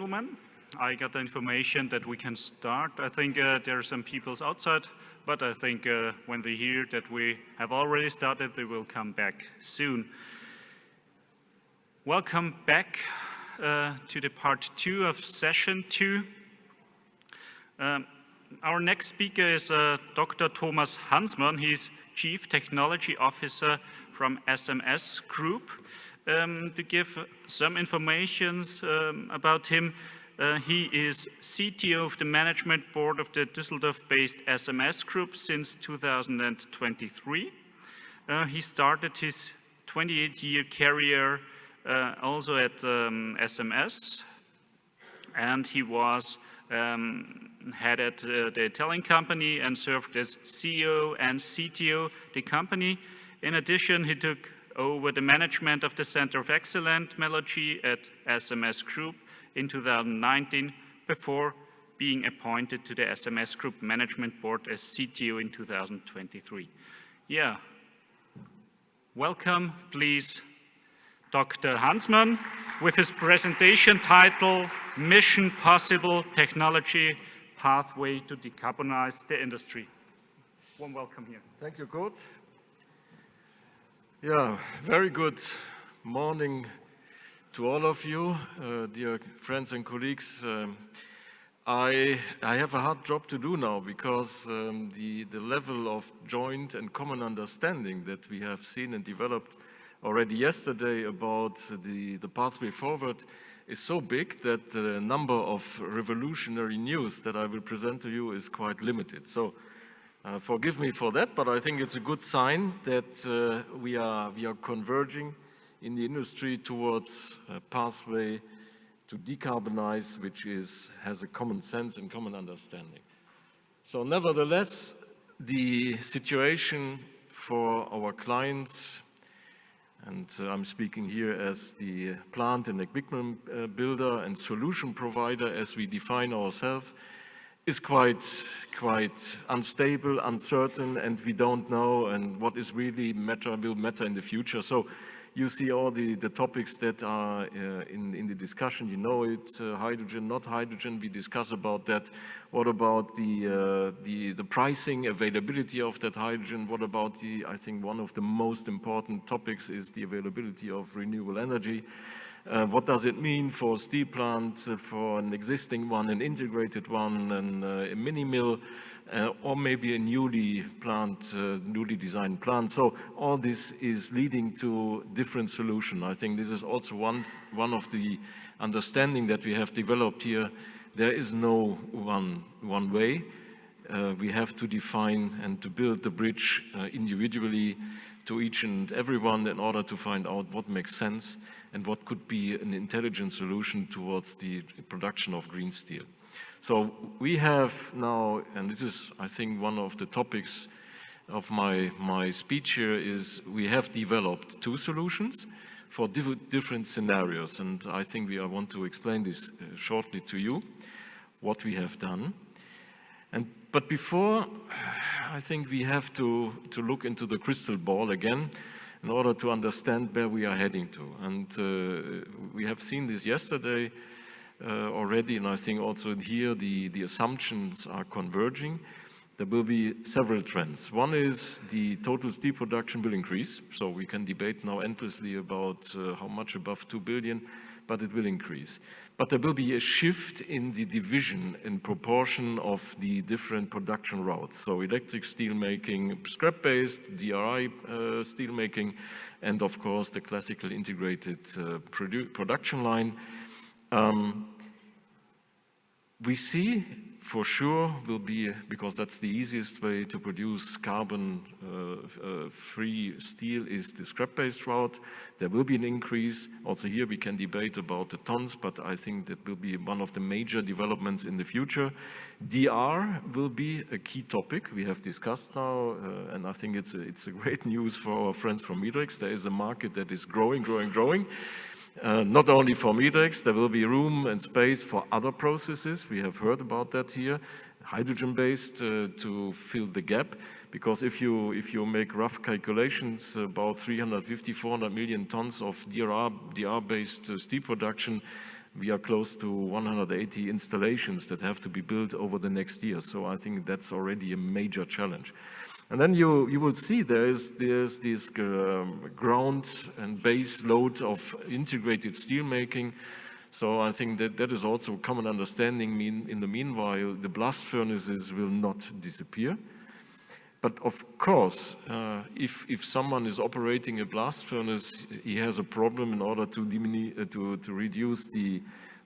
gentlemen. I got the information that we can start. I think there are some people outside, but I think when they hear that we have already started, they will come back soon. Welcome back to the part 2 of session 2. Our next speaker is Dr. Thomas HANSMANN. He's Chief Technology Officer from HBIS Group. To give some information about him, he is CTO of the Management Board of the Düsseldorf-based HBIS Group since 2023. He started his 28-year career also at HBIS, and he was headed the Italian company and served as CEO and CTO the company. In addition, he took over the management of the Center of Excellence Metallurgy at HBIS Group in 2019 before being appointed to the HBIS Group Management Board as CTO in 2023. Yeah, welcome, please, Dr. HANSMANN, with his presentation title, Mission Possible Technology Pathway to Decarbonize the Industry. Warm welcome here. Thank you, Kurt. Yeah, very good morning to all of you, dear friends and colleagues. I have a hard job to do now because the level of joint and common understanding that we have seen and developed already yesterday about the pathway forward is so big that the number of revolutionary news that I will present to you is quite limited. So forgive me for that, but I think it's a good sign that we are converging in the industry towards a pathway to decarbonize, which has a common sense and common understanding. So nevertheless, the situation for our clients, and I'm speaking here as the plant and equipment builder and solution provider as we define ourselves, is quite unstable, uncertain, and we don't know and what is really will matter in the future. So you see all the topics that are in the discussion. You know it's hydrogen, not hydrogen. We discuss about that. What about the pricing, availability of that hydrogen? What about I think one of the most important topics is the availability of renewable energy. What does it mean for steel plants, for an existing one, an integrated one, and a mini mill, or maybe a newly designed plant? So all this is leading to different solutions. I think this is also one of the understanding that we have developed here. There is no one way. We have to define and to build the bridge individually to each and everyone in order to find out what makes sense and what could be an intelligent solution towards the production of green steel. So we have now, and this is, I think, one of the topics of my speech here, is we have developed 2 solutions for different scenarios. And I think I want to explain this shortly to you, what we have done. But before, I think we have to look into the crystal ball again in order to understand where we are heading to. And we have seen this yesterday already, and I think also here the assumptions are converging. There will be several trends. One is the total steel production will increase, so we can debate now endlessly about how much above 2 billion, but it will increase. But there will be a shift in the division in proportion of the different production routes. So electric steel making, scrap-based, DRI steel making, and of course the classical integrated production line. We see for sure will be, because that's the easiest way to produce carbon-free steel, is the scrap-based route. There will be an increase. Also here we can debate about the tons, but I think that will be one of the major developments in the future. DR will be a key topic we have discussed now, and I think it's a great news for our friends from Midrex. There is a market that is growing. Not only for Midrex, there will be room and space for other processes. We have heard about that here, hydrogen-based to fill the gap. Because if you make rough calculations, about 350, 400 million tons of DR-based steel production we are close to 180 installations that have to be built over the next year. So I think that's already a major challenge. And then you will see there's this ground and base load of integrated steel making. So I think that is also a common understanding. In the meanwhile, the blast furnaces will not disappear. But of course, if someone is operating a blast furnace, he has a problem in order to reduce the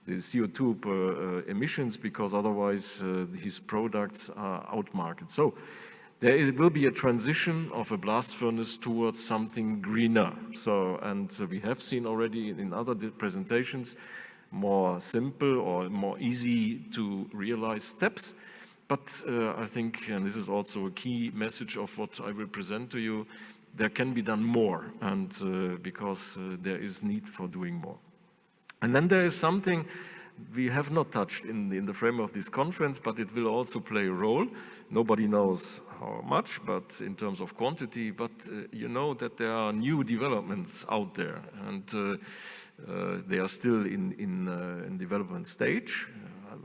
CO2 emissions, because otherwise his products are outmarketed. So there will be a transition of a blast furnace towards something greener. And we have seen already in other presentations more simple or more easy to realize steps. But I think, and this is also a key message of what I will present to you, there can be done more, and because there is need for doing more. And then there is something we have not touched in the frame of this conference, but it will also play a role. Nobody knows how much, but in terms of quantity, but you know that there are new developments out there, and they are still in development stage.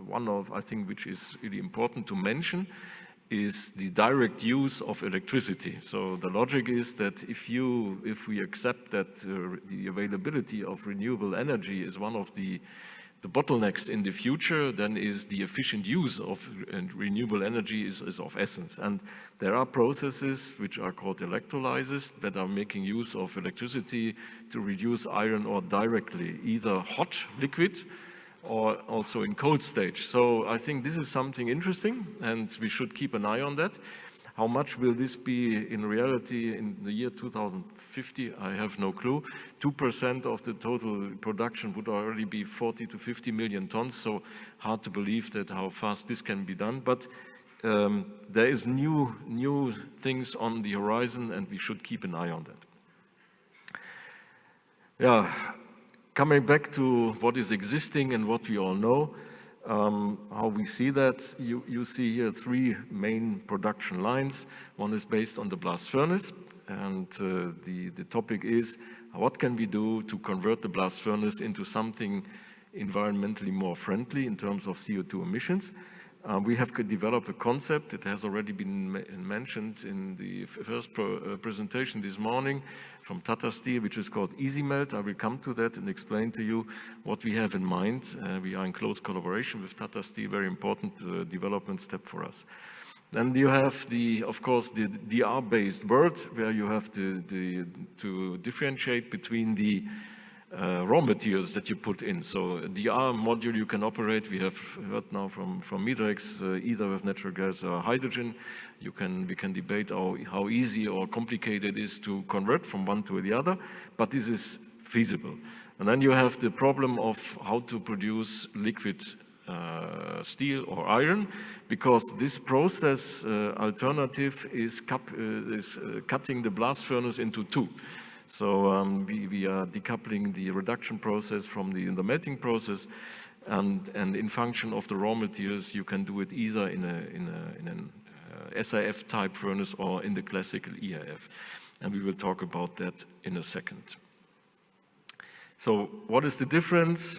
One of, I think, which is really important to mention is the direct use of electricity. So the logic is that if we accept that the availability of renewable energy is one of the bottlenecks in the future, then is the efficient use of renewable energy is of essence. And there are processes which are called electrolyzers that are making use of electricity to reduce iron ore directly, either hot liquid or also in cold stage. So I think this is something interesting, and we should keep an eye on that. How much will this be in reality in the year 2050? I have no clue. 2% of the total production would already be 40 to 50 million tons, so hard to believe that how fast this can be done. But there is new things on the horizon, and we should keep an eye on that. Yeah. Coming back to what is existing and what we all know, how we see that, you see here three main production lines. One is based on the blast furnace, and the topic is what can we do to convert the blast furnace into something environmentally more friendly in terms of CO2 emissions. We have developed a concept that has already been mentioned in the first presentation this morning from Tata Steel, which is called Easy Melt. I will come to that and explain to you what we have in mind. We are in close collaboration with Tata Steel, very important development step for us. Then you have, of course, the DR-based world, where you have to differentiate between the raw materials that you put in. So DR module you can operate, we have heard now from Midrex, either with natural gas or hydrogen. We can debate how easy or complicated it is to convert from one to the other, but this is feasible. And then you have the problem of how to produce liquid steel or iron, because this process alternative is cutting the blast furnace into two. So we are decoupling the reduction process from the melting process, and in function of the raw materials, you can do it either in an SIF type furnace or in the classical EAF. And we will talk about that in a second. So what is the difference?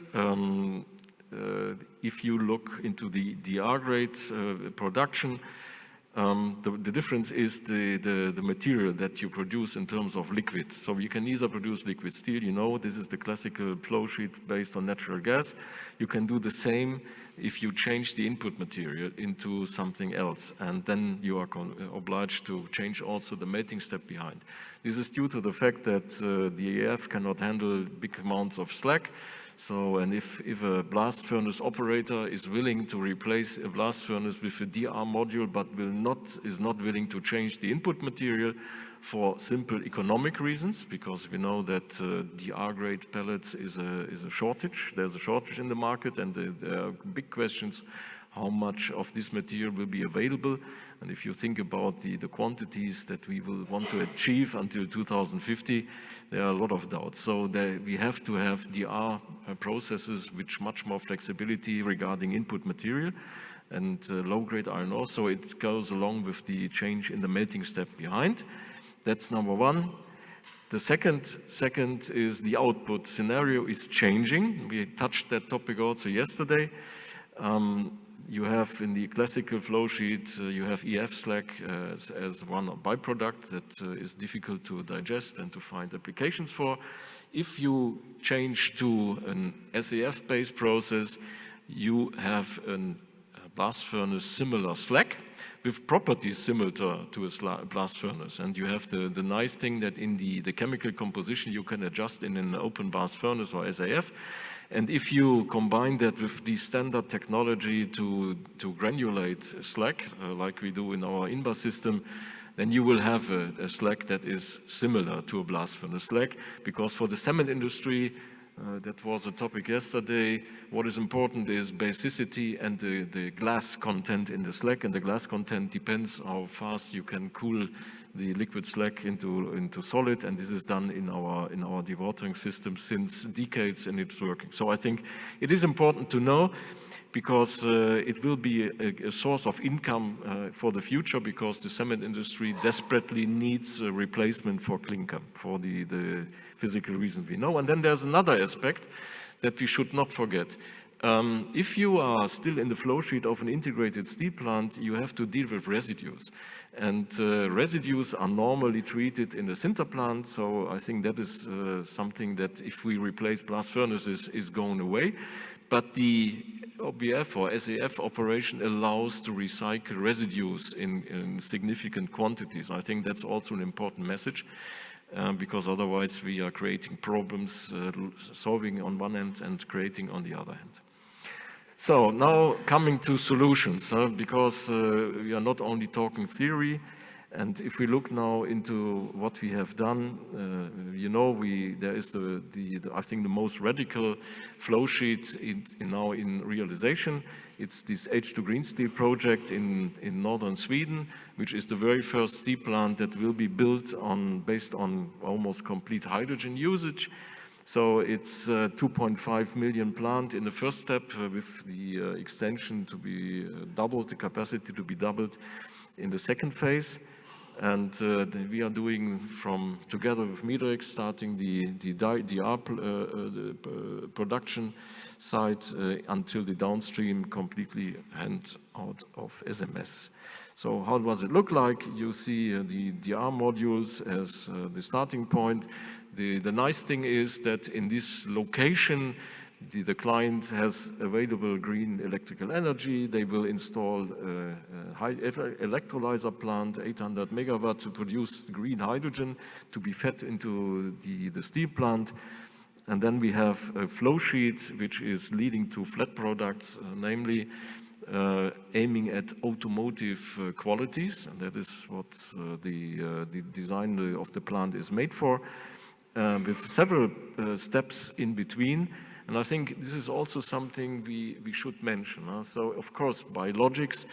If you look into the DR grade production, the difference is the material that you produce in terms of liquid. So you can either produce liquid steel, you know, this is the classical flow sheet based on natural gas. You can do the same if you change the input material into something else, and then you are obliged to change also the melting step behind. This is due to the fact that the EAF cannot handle big amounts of slag. So, and if a blast furnace operator is willing to replace a blast furnace with a DR module, but is not willing to change the input material for simple economic reasons, because we know that DR grade pellets is a shortage. There's a shortage in the market, and there are big questions how much of this material will be available. And if you think about the quantities that we will want to achieve until 2050, there are a lot of doubts. So we have to have DR processes with much more flexibility regarding input material and low-grade iron ore. So it goes along with the change in the melting step behind. That's number one. The second is the output scenario is changing. We touched that topic also yesterday. You have in the classical flow sheet, you have EF slag as one byproduct that is difficult to digest and to find applications for. If you change to an SAF-based process, you have a blast furnace similar slag with properties similar to a blast furnace. And you have the nice thing that in the chemical composition you can adjust in an open blast furnace or SAF. And if you combine that with the standard technology to granulate slag, like we do in our INBA system, then you will have a slag that is similar to a blast furnace slag. Because for the cement industry, that was a topic yesterday, what is important is basicity and the glass content in the slag. And the glass content depends how fast you can cool the liquid slag into solid, and this is done in our dewatering system since decades, and it's working. So I think it is important to know, because it will be a source of income for the future, because the cement industry desperately needs a replacement for clinker for the physical reasons we know. And then there's another aspect that we should not forget. If you are still in the flow sheet of an integrated steel plant, you have to deal with residues. And residues are normally treated in the sinter plant, so I think that is something that if we replace blast furnaces is going away. But the OBF or SAF operation allows to recycle residues in significant quantities. I think that's also an important message. Because otherwise we are creating problems, solving on one end and creating on the other hand. So now coming to solutions, because we are not only talking theory, and if we look now into what we have done, you know, there is I think the most radical flow sheet now in realization. It's this H2 Green Steel project in northern Sweden, which is the very first steel plant that will be built based on almost complete hydrogen usage. So it's a 2.5 million plant in the first step, with the extension to be doubled, the capacity to be doubled in the second phase. And we are doing together with Midrex, starting the DR production site until the downstream completely hand out of SMS. So how does it look like? You see the DR modules as the starting point. The nice thing is that in this location, the client has available green electrical energy. They will install a high electrolyzer plant, 800 megawatts, to produce green hydrogen to be fed into the steel plant. And then we have a flow sheet which is leading to flat products, namely aiming at automotive qualities. And that is what the design of the plant is made for, with several steps in between. And I think this is also something we should mention. So, of course, biologics,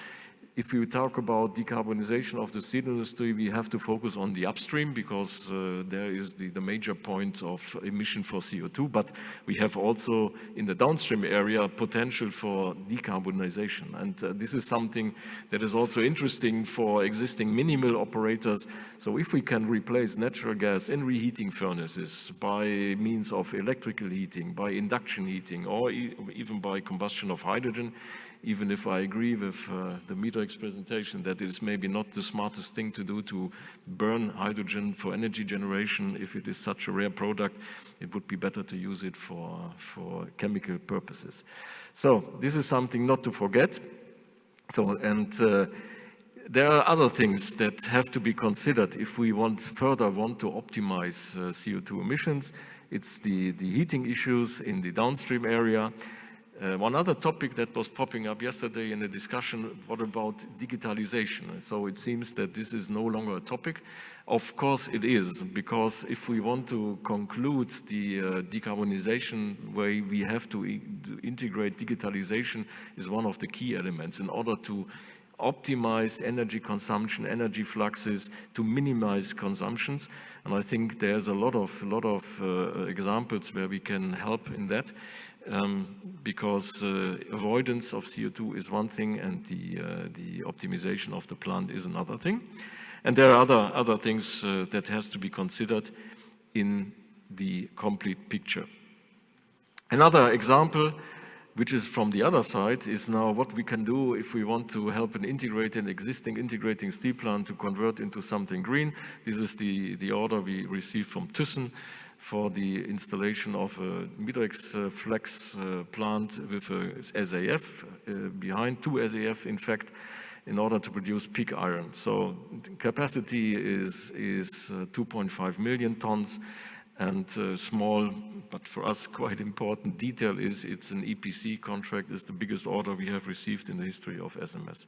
if we talk about decarbonization of the steel industry, we have to focus on the upstream, because there is the major point of emission for CO2. But we have also in the downstream area potential for decarbonization. And this is something that is also interesting for existing minimal operators. So if we can replace natural gas in reheating furnaces by means of electrical heating, by induction heating, or even by combustion of hydrogen, even if I agree with the Midrex presentation that it is maybe not the smartest thing to do to burn hydrogen for energy generation. If it is such a rare product, it would be better to use it for chemical purposes. So this is something not to forget. So, and there are other things that have to be considered if we want to optimize CO2 emissions. It's the heating issues in the downstream area. One other topic that was popping up yesterday in the discussion, what about digitalization? So it seems that this is no longer a topic. Of course it is, because if we want to conclude the decarbonization way, we have to integrate digitalization is one of the key elements in order to optimize energy consumption, energy fluxes, to minimize consumptions. And I think there's a lot of examples where we can help in that. Because avoidance of CO2 is one thing, and the optimization of the plant is another thing. And there are other things that has to be considered. in the complete picture. Another example, which is from the other side, is now what we can do if we want to help an existing integrating steel plant to convert into something green. This is the order we received from Thyssen for the installation of a Midrex flex plant with a SAF behind, 2 SAF in fact, in order to produce pig iron. So capacity is 2.5 million tons, and small, but for us quite important detail is it's an EPC contract. It's the biggest order we have received in the history of SMS.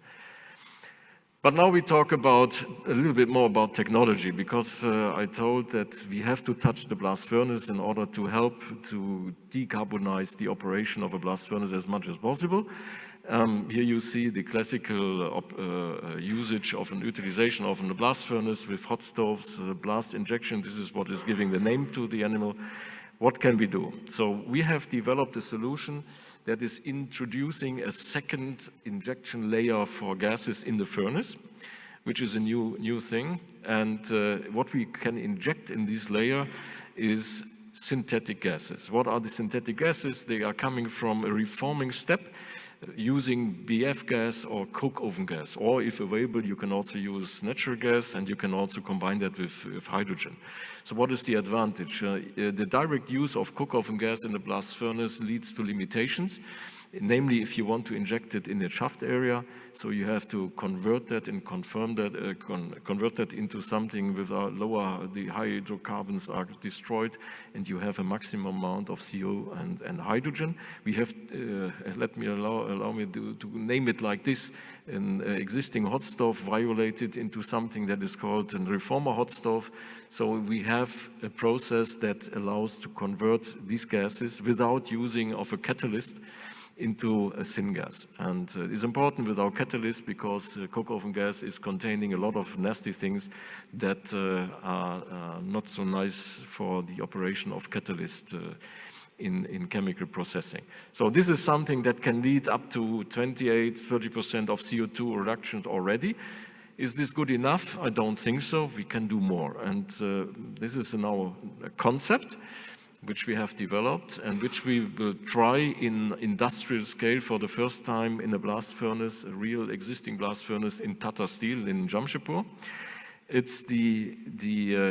But now we talk about a little bit more about technology, because I told that we have to touch the blast furnace in order to help to decarbonize the operation of a blast furnace as much as possible. Here you see the classical usage of an utilization of a blast furnace with hot stoves, blast injection. This is what is giving the name to the animal. What can we do? So we have developed a solution that is introducing a second injection layer for gases in the furnace, which is a new thing. And what we can inject in this layer is synthetic gases. What are the synthetic gases? They are coming from a reforming step using BF gas or coke oven gas, or if available, you can also use natural gas, and you can also combine that with hydrogen. So what is the advantage? The direct use of coke oven gas in the blast furnace leads to limitations, namely if you want to inject it in the shaft area, so you have to convert that and convert that into something with a lower, the hydrocarbons are destroyed, and you have a maximum amount of CO and hydrogen. We have, allow me to name it like this, an existing hot stove violated into something that is called a reformer hot stove. So we have a process that allows to convert these gases without using of a catalyst into a syngas. And it's important with our catalyst because coke oven gas is containing a lot of nasty things that are not so nice for the operation of catalyst in chemical processing. So this is something that can lead up to 28–30% of CO2 reductions already. Is this good enough? I don't think so. We can do more. And this is now a concept which we have developed and which we will try in industrial scale for the first time in a blast furnace, a real existing blast furnace in Tata Steel in Jamshedpur. It's the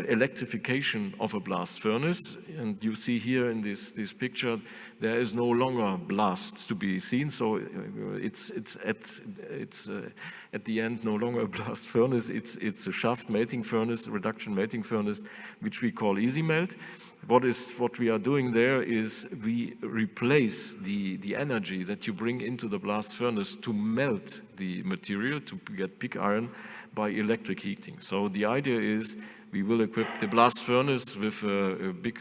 electrification of a blast furnace, and you see here in this picture there is no longer blasts to be seen, so it's at the end no longer a blast furnace. It's a shaft melting furnace, a reduction melting furnace, which we call easy melt. What we are doing there is we replace the energy that you bring into the blast furnace to melt the material to get pig iron by electric heating. So the idea is we will equip the blast furnace with a big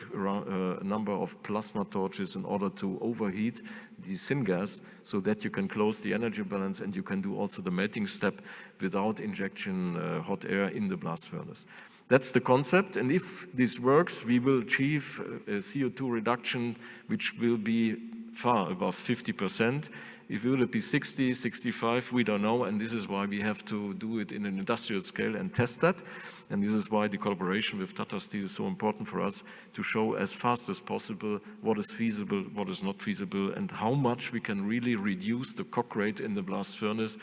number of plasma torches in order to overheat the syngas so that you can close the energy balance and you can do also the melting step without injection hot air in the blast furnace. That's the concept, and if this works, we will achieve a CO2 reduction which will be far above 50%. If it will be 60, 65, we don't know, and this is why we have to do it in an industrial scale and test that. And this is why the collaboration with Tata Steel is so important for us to show as fast as possible what is feasible, what is not feasible, and how much we can really reduce the coke rate in the blast furnace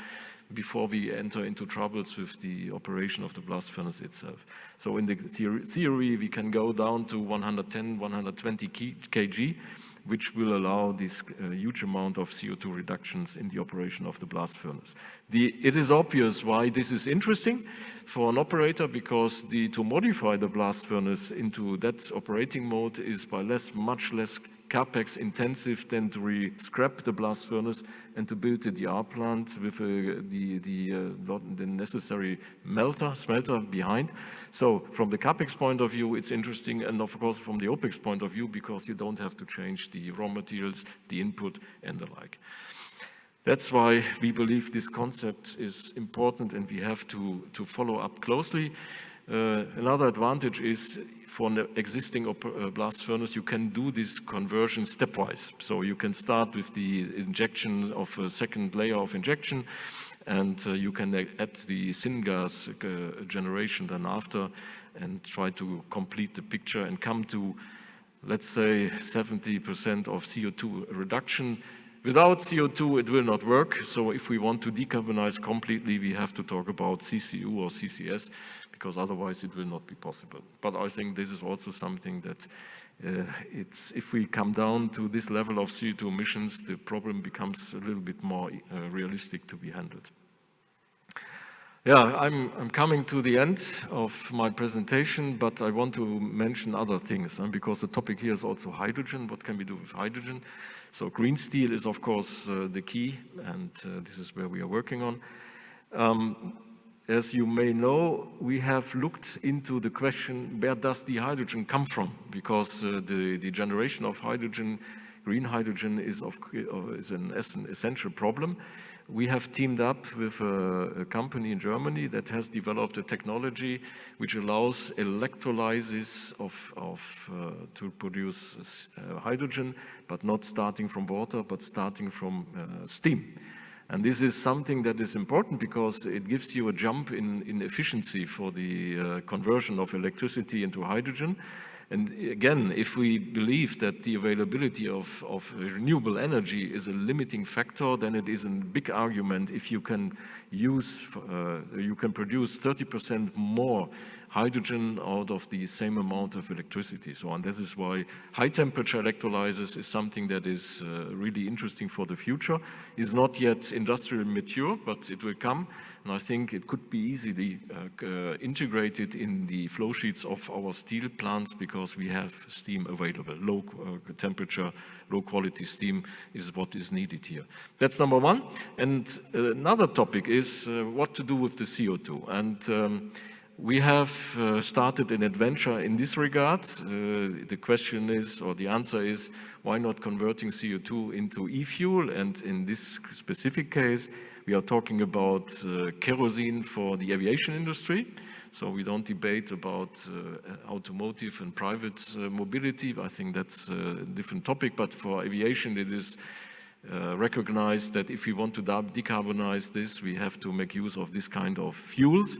before we enter into troubles with the operation of the blast furnace itself. So in the theory, we can go down to 110, 120 kg, which will allow this huge amount of CO2 reductions in the operation of the blast furnace. It is obvious why this is interesting for an operator, because to modify the blast furnace into that operating mode is by much less capex intensive than to scrap the blast furnace and to build a DR plant with the necessary smelter behind. So from the capex point of view, it's interesting, and of course from the OPEX point of view, because you don't have to change the raw materials, the input, and the like. That's why we believe this concept is important and we have to follow up closely. Another advantage is for an existing blast furnace, you can do this conversion stepwise. So you can start with the injection of a second layer of injection, and you can add the syngas generation then after and try to complete the picture and come to, let's say, 70% of CO2 reduction. Without CO2, it will not work. So if we want to decarbonize completely, we have to talk about CCU or CCS, because otherwise it will not be possible. But I think this is also something that if we come down to this level of CO2 emissions, the problem becomes a little bit more realistic to be handled. Yeah, I'm coming to the end of my presentation, but I want to mention other things, because the topic here is also hydrogen. What can we do with hydrogen? So green steel is, of course, the key, and this is where we are working on. As you may know, we have looked into the question, where does the hydrogen come from? Because the generation of hydrogen, green hydrogen, is an essential problem. We have teamed up with a company in Germany that has developed a technology which allows electrolysis to produce hydrogen, but not starting from water, but starting from steam. And this is something that is important because it gives you a jump in efficiency for the conversion of electricity into hydrogen. And again, if we believe that the availability of renewable energy is a limiting factor, then it is a big argument if you can produce 30% more hydrogen out of the same amount of electricity. So, and this is why high temperature electrolysis is something that is really interesting for the future. It's not yet industrially mature, but it will come. And I think it could be easily integrated in the flow sheets of our steel plants because we have steam available. Low temperature, low quality steam is what is needed here. That's number one. And another topic is what to do with the CO2. And we have started an adventure in this regard. The question is, or the answer is, why not converting CO2 into e-fuel? And in this specific case, we are talking about kerosene for the aviation industry. So we don't debate about automotive and private mobility. I think that's a different topic. But for aviation, it is recognized that if we want to decarbonize this, we have to make use of this kind of fuels.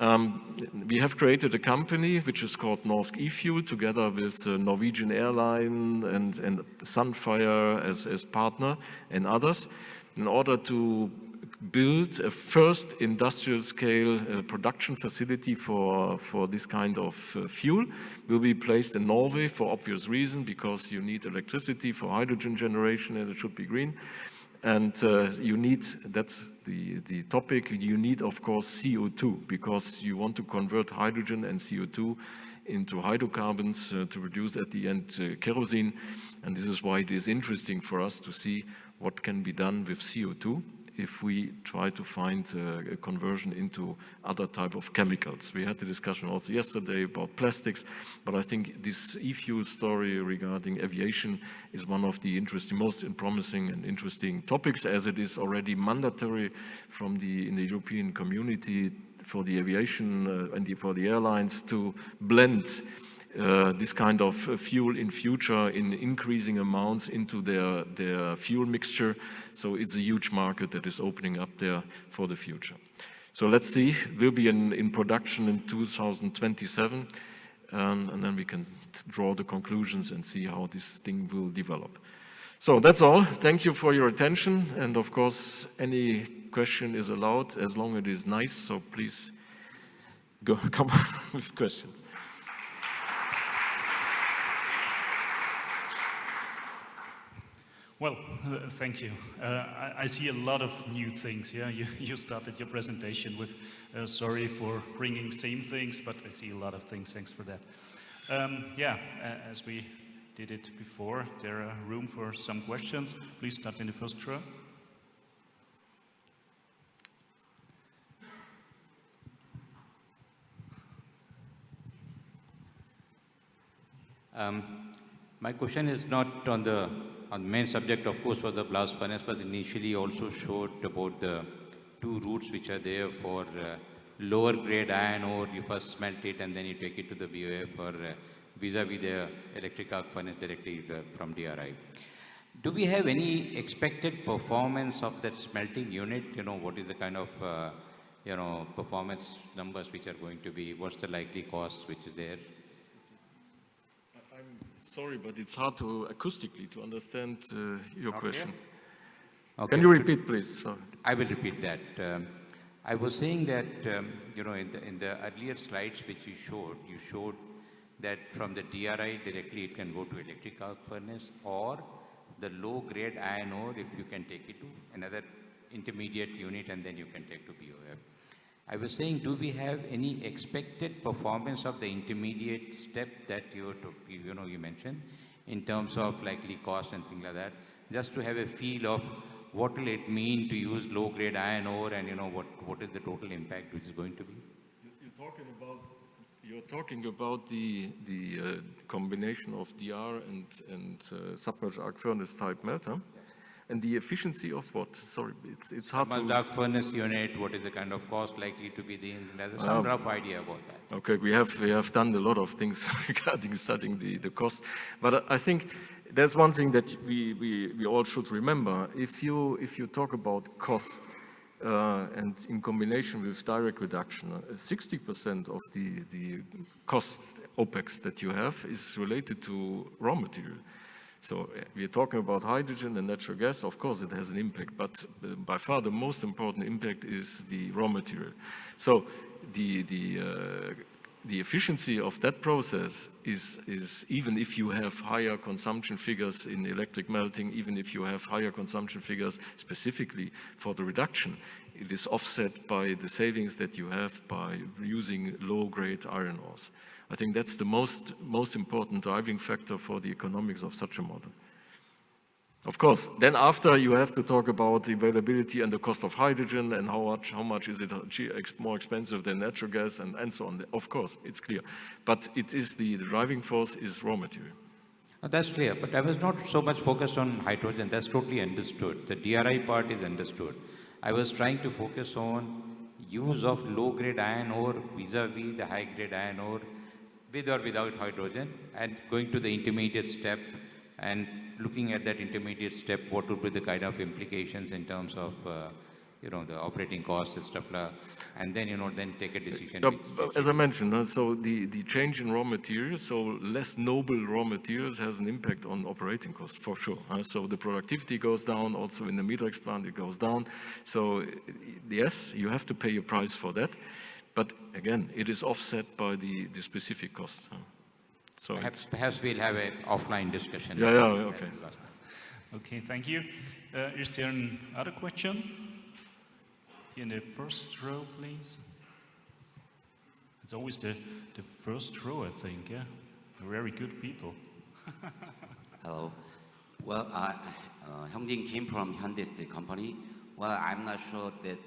We have created a company which is called Norsk eFuel together with Norwegian Airline and Sunfire as partner and others in order to build a first industrial scale production facility for this kind of fuel. Will be placed in Norway for obvious reason because you need electricity for hydrogen generation and it should be green. And you need, that's the topic, you need of course CO2 because you want to convert hydrogen and CO2 into hydrocarbons to produce at the end kerosene. And this is why it is interesting for us to see what can be done with CO2 if we try to find a conversion into other type of chemicals. We had the discussion also yesterday about plastics, but I think this e-fuel story regarding aviation is one of the most promising and interesting topics, as it is already mandatory in the European community for the aviation and for the airlines to blend this kind of fuel in future in increasing amounts into their fuel mixture. So it's a huge market that is opening up there for the future. So let's see, we'll be in production in 2027 and then we can draw the conclusions and see how this thing will develop. So that's all. Thank you for your attention, and of course any question is allowed as long as it is nice, so please come with questions. Well, thank you. I see a lot of new things. Yeah, you started your presentation with sorry for bringing same things, but I see a lot of things. Thanks for that. Yeah, as we did it before, there are room for some questions. Please start in the first row. My question is not on the main subject, of course, for the blast furnace, but initially also showed about the two routes which are there for lower grade iron ore. You first smelt it and then you take it to the BOF or vis-a-vis the electric arc furnace directly from DRI. Do we have any expected performance of that smelting unit? You know, what is the kind of, you know, performance numbers which are going to be, what's the likely cost which is there? I'm sorry, but it's hard to acoustically to understand your question. Okay. Can you repeat, please? Sorry. I will repeat that. I was saying that, you know, in the earlier slides which you showed that from the DRI directly it can go to electric arc furnace, or the low grade iron ore if you can take it to another intermediate unit and then you can take to BOF. I was saying, do we have any expected performance of the intermediate step that you mentioned in terms of likely cost and things like that, just to have a feel of what will it mean to use low grade iron ore, and you know what is the total impact which is going to be? You're talking about the combination of DR and submerged arc furnace type melter, and the efficiency of what? Sorry, it's hard to. Submerged arc furnace unit. What is the kind of cost likely to be? Some rough idea about that. Okay, we have done a lot of things regarding studying the cost, but I think there's one thing that we all should remember. If you talk about cost. And in combination with direct reduction, 60% of the cost OPEX that you have is related to raw material. So we're talking about hydrogen and natural gas. Of course, it has an impact, but by far the most important impact is the raw material. So the efficiency of that process is even if you have higher consumption figures in electric melting, even if you have higher consumption figures specifically for the reduction, it is offset by the savings that you have by using low-grade iron ores. I think that's the most important driving factor for the economics of such a model. Of course, then after you have to talk about the availability and the cost of hydrogen and how much is it more expensive than natural gas and so on. Of course, it's clear. But it is the driving force is raw material. That's clear, but I was not so much focused on hydrogen. That's totally understood. The DRI part is understood. I was trying to focus on use of low-grade iron ore vis-a-vis the high-grade iron ore with or without hydrogen, and going to the intermediate step and looking at that intermediate step, what would be the kind of implications in terms of, you know, the operating costs and stuff like that, and then, you know, then take a decision. As I mentioned, so the change in raw materials, so less noble raw materials has an impact on operating costs for sure. So the productivity goes down, also in the Midrex plant it goes down. So yes, you have to pay a price for that, but again, it is offset by the specific costs. So perhaps we'll have an offline discussion. Yeah, okay. Okay, thank you. Is there another question? In the first row, please. It's always the first row, I think, yeah? Very good people. Hello. Well, Hyungjin Kim from Hyundai Steel Company. Well, I'm not sure that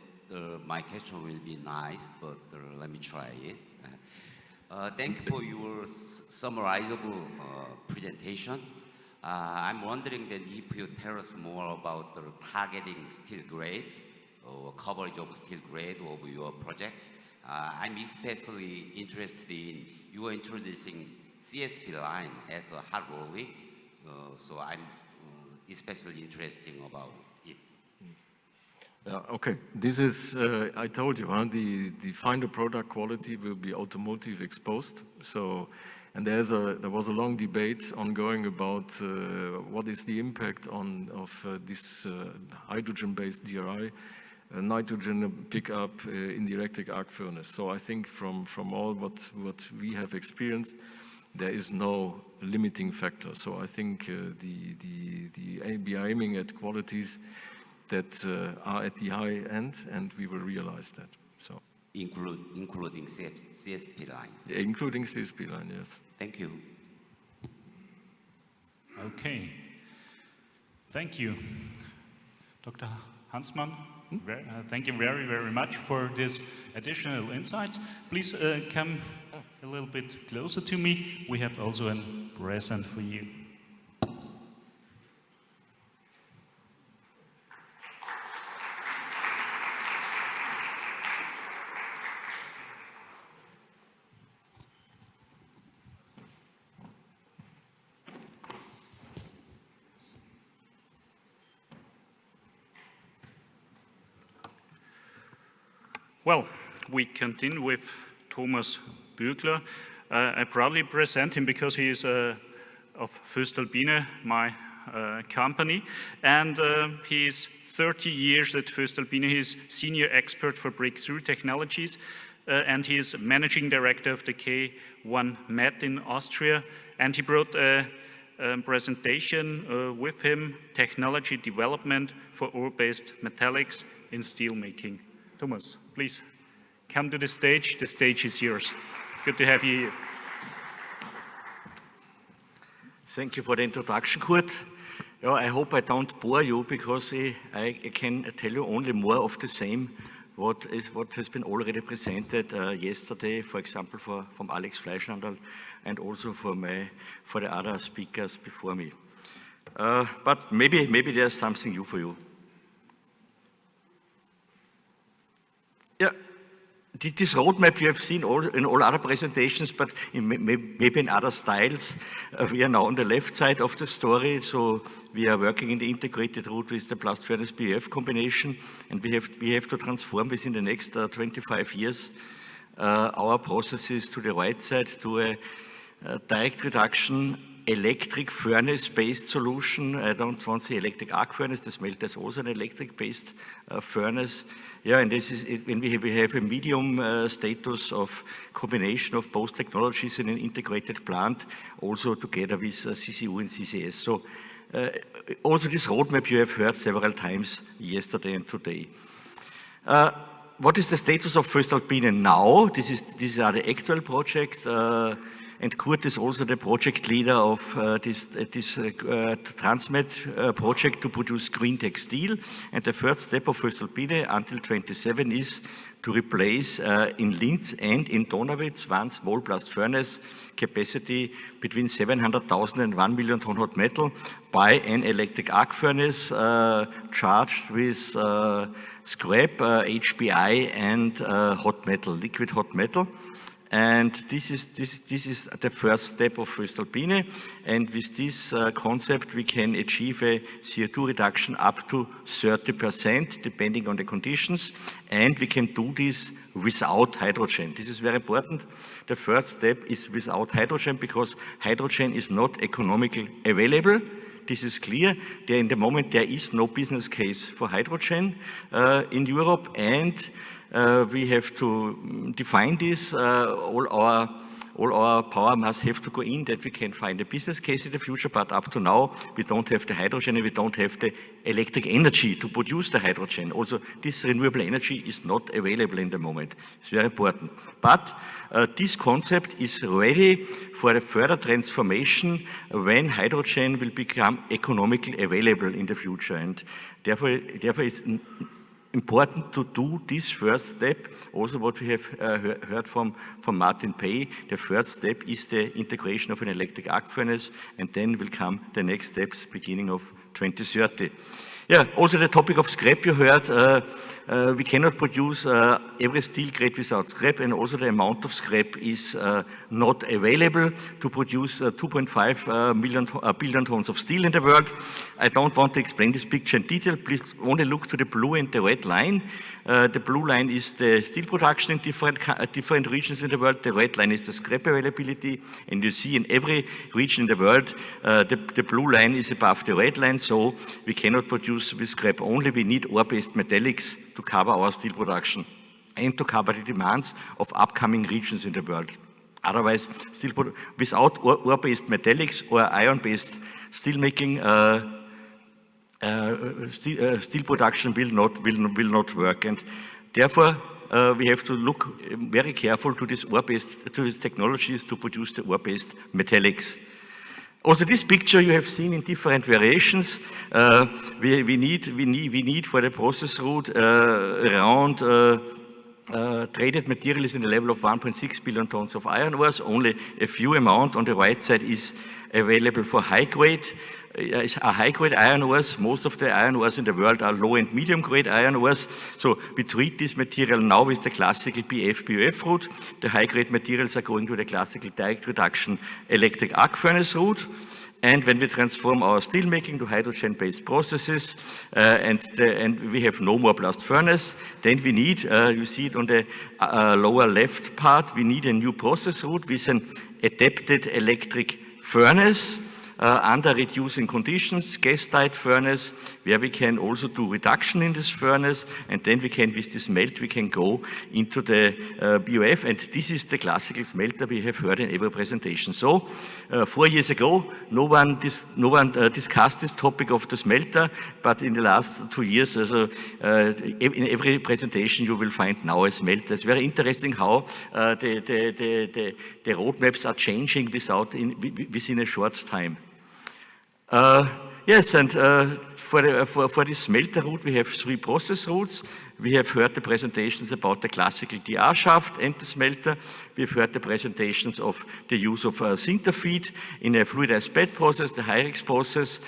my question will be nice, but let me try it. Thank you for your summarizable presentation. I'm wondering that if you tell us more about the targeting steel grade or coverage of steel grade of your project. I'm especially interested in you introducing CSP line as a hot rolling, so I'm especially interested about it. Okay, this is, I told you, the final product quality will be automotive exposed. So, and there was a long debate ongoing about what is the impact of this hydrogen-based DRI, nitrogen pickup in the electric arc furnace. So I think from all what we have experienced, there is no limiting factor. So I think we are aiming at qualities that are at the high end, and we will realize that. So including CSP line. Including CSP line, yes. Thank you. Okay. Thank you, Dr. HANSMANN. Thank you very, very much for this additional insights. Please come a little bit closer to me. We have also a present for you. Well, we continue with Thomas BUERGLER. I proudly present him because he is of voestalpine, my company, and he's 30 years at voestalpine. He's senior expert for breakthrough technologies, and he is managing director of the K1 Met in Austria. And he brought a presentation with him, technology development for ore-based metallics in steelmaking. Thomas, please come to the stage. The stage is yours. Good to have you here. Thank you for the introduction, Kurt. Yeah, I hope I don't bore you because I can tell you only more of the same what has been already presented yesterday, for example, from Alex Fleischhandel and also for the other speakers before me. But maybe there's something new for you. Yeah. This roadmap you have seen in all other presentations, but maybe in other styles. We are now on the left side of the story, so we are working in the integrated route with the blast furnace BF combination, and we have to transform within the next 25 years our processes to the right side to a direct reduction electric furnace-based solution. I don't want to say electric arc furnace, the smelter is also an electric-based furnace. Yeah, and this is when we have a medium status of combination of both technologies in an integrated plant, also together with CCU and CCS. So also this roadmap you have heard several times yesterday and today. What is the status of voestalpine now? These are the actual projects. And Kurt is also the project leader of this Transmed project to produce green tech steel. And the first step of voestalpine until 27 is to replace in Linz and in Donawitz one small blast furnace capacity between 700,000 and 1 million ton hot metal by an electric arc furnace charged with scrap, HBI and hot metal, liquid hot metal. And this is the first step of voestalpine, and with this concept we can achieve a CO2 reduction up to 30% depending on the conditions, and we can do this without hydrogen. This is very important. The first step is without hydrogen because hydrogen is not economically available. This is clear. In the moment there is no business case for hydrogen in Europe, and we have to define this. All our power must have to go in that we can find a business case in the future, but up to now we don't have the hydrogen and we don't have the electric energy to produce the hydrogen. Also, this renewable energy is not available in the moment. It's very important. But this concept is ready for a further transformation when hydrogen will become economically available in the future, and therefore it's important to do this first step. Also what we have heard from Martin Pay, the first step is the integration of an electric arc furnace, and then will come the next steps beginning of 2030. Yeah, also the topic of scrap you heard. We cannot produce every steel grade without scrap, and also the amount of scrap is not available to produce 2.5 billion tons of steel in the world. I don't want to explain this picture in detail. Please only look to the blue and the red line. The blue line is the steel production in different regions in the world. The red line is the scrap availability. And you see in every region in the world, the blue line is above the red line. So we cannot produce with scrap only. We need ore-based metallics to cover our steel production and to cover the demands of upcoming regions in the world. Otherwise, without ore-based metallics or iron-based steelmaking, steel production will not work, and therefore we have to look very careful to these technologies to produce the ore-based metallics. Also, this picture you have seen in different variations. We need for the process route around traded materials in the level of 1.6 billion tons of iron ores. Only a few amount on the right side is available for high-grade iron ores. Most of the iron ores in the world are low and medium grade iron ores. So we treat this material now with the classical BF route. The high-grade materials are going to the classical direct reduction electric arc furnace route. And when we transform our steel making to hydrogen-based processes, and we have no more blast furnace, then we need, you see it on the lower left part, we need a new process route with an adapted electric furnace under reducing conditions, gas-tight furnace, where we can also do reduction in this furnace, and then we can, with this melt, we can go into the BOF, and this is the classical smelter we have heard in every presentation. So, 4 years ago, no one discussed this topic of the smelter, but in the last 2 years, in every presentation you will find now a smelter. It's very interesting how the roadmaps are changing within a short time. Yes, and for this smelter route, we have 3 process routes. We have heard the presentations about the classical DR shaft and the smelter. We've heard the presentations of the use of sinter feed in a fluidized bed process, the HYMEX process.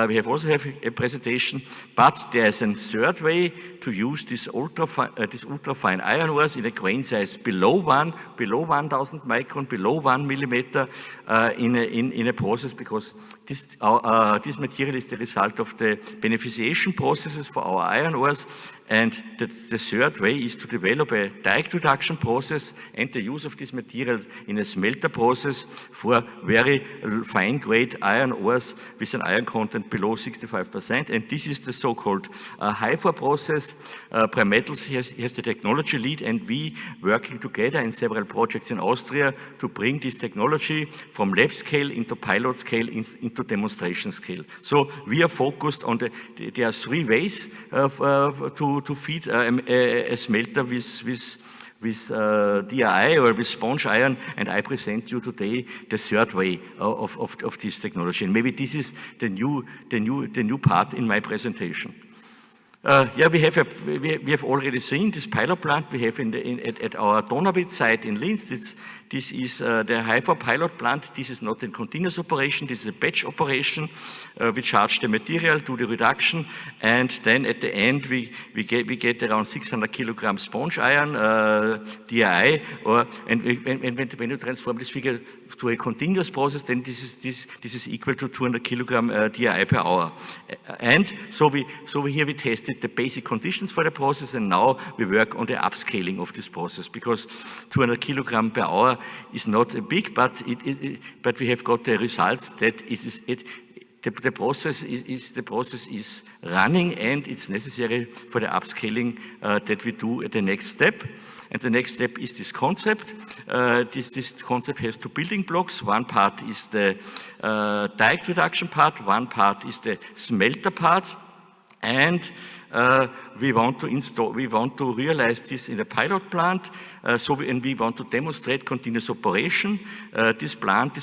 We have also have a presentation, but there's a third way to use this ultra-fine iron ores in a grain size below 1,000 micron, below 1 millimeter in a process, because this material is the result of the beneficiation processes for our iron ores. And the third way is to develop a direct reduction process and the use of this material in a smelter process for very fine grade iron ores with an iron content below 65%. And this is the so-called HYFOR process. Primetals has the technology lead, and we working together in several projects in Austria to bring this technology from lab scale into pilot scale into demonstration scale. So we are focused on there are 3 ways to feed a smelter with DRI or with sponge iron, and I present you today the third way of this technology. And maybe this is the new part in my presentation. Yeah, we have already seen this pilot plant we have at our Donauwitz site in Linz. This is the HYFOR pilot plant. This is not a continuous operation. This is a batch operation. We charge the material, do the reduction, and then at the end we get around 600 kilograms sponge iron DI. And when you transform this figure to a continuous process, then this is equal to 200 kilogram DI per hour. And so here we tested the basic conditions for the process, and now we work on the upscaling of this process, because 200 kilogram per hour is not big, but we have got the results that the process is running, and it's necessary for the upscaling that we do at the next step. And the next step is this concept. This concept has 2 building blocks. One part is the direct reduction part, one part is the smelter part, and we want to realize this in a pilot plant. And we want to demonstrate continuous operation. This plant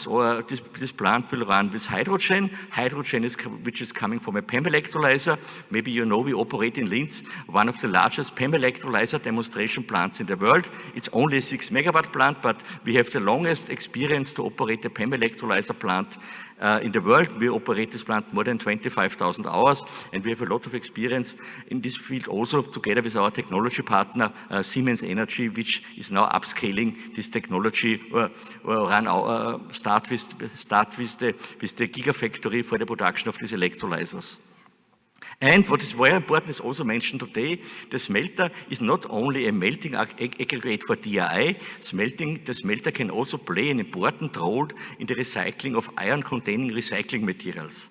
will run with hydrogen. Hydrogen which is coming from a PEM electrolyzer. Maybe you know we operate in Linz, one of the largest PEM electrolyzer demonstration plants in the world. It's only a 6 megawatt plant, but we have the longest experience to operate a PEM electrolyzer plant in the world. We operate this plant more than 25,000 hours, and we have a lot of experience in this field also, together with our technology partner Siemens Energy, which is now upscaling this technology, start with the gigafactory for the production of these electrolyzers. And what is very important is also mentioned today, the smelter is not only a melting aggregate for DRI. The smelter can also play an important role in the recycling of iron-containing recycling materials,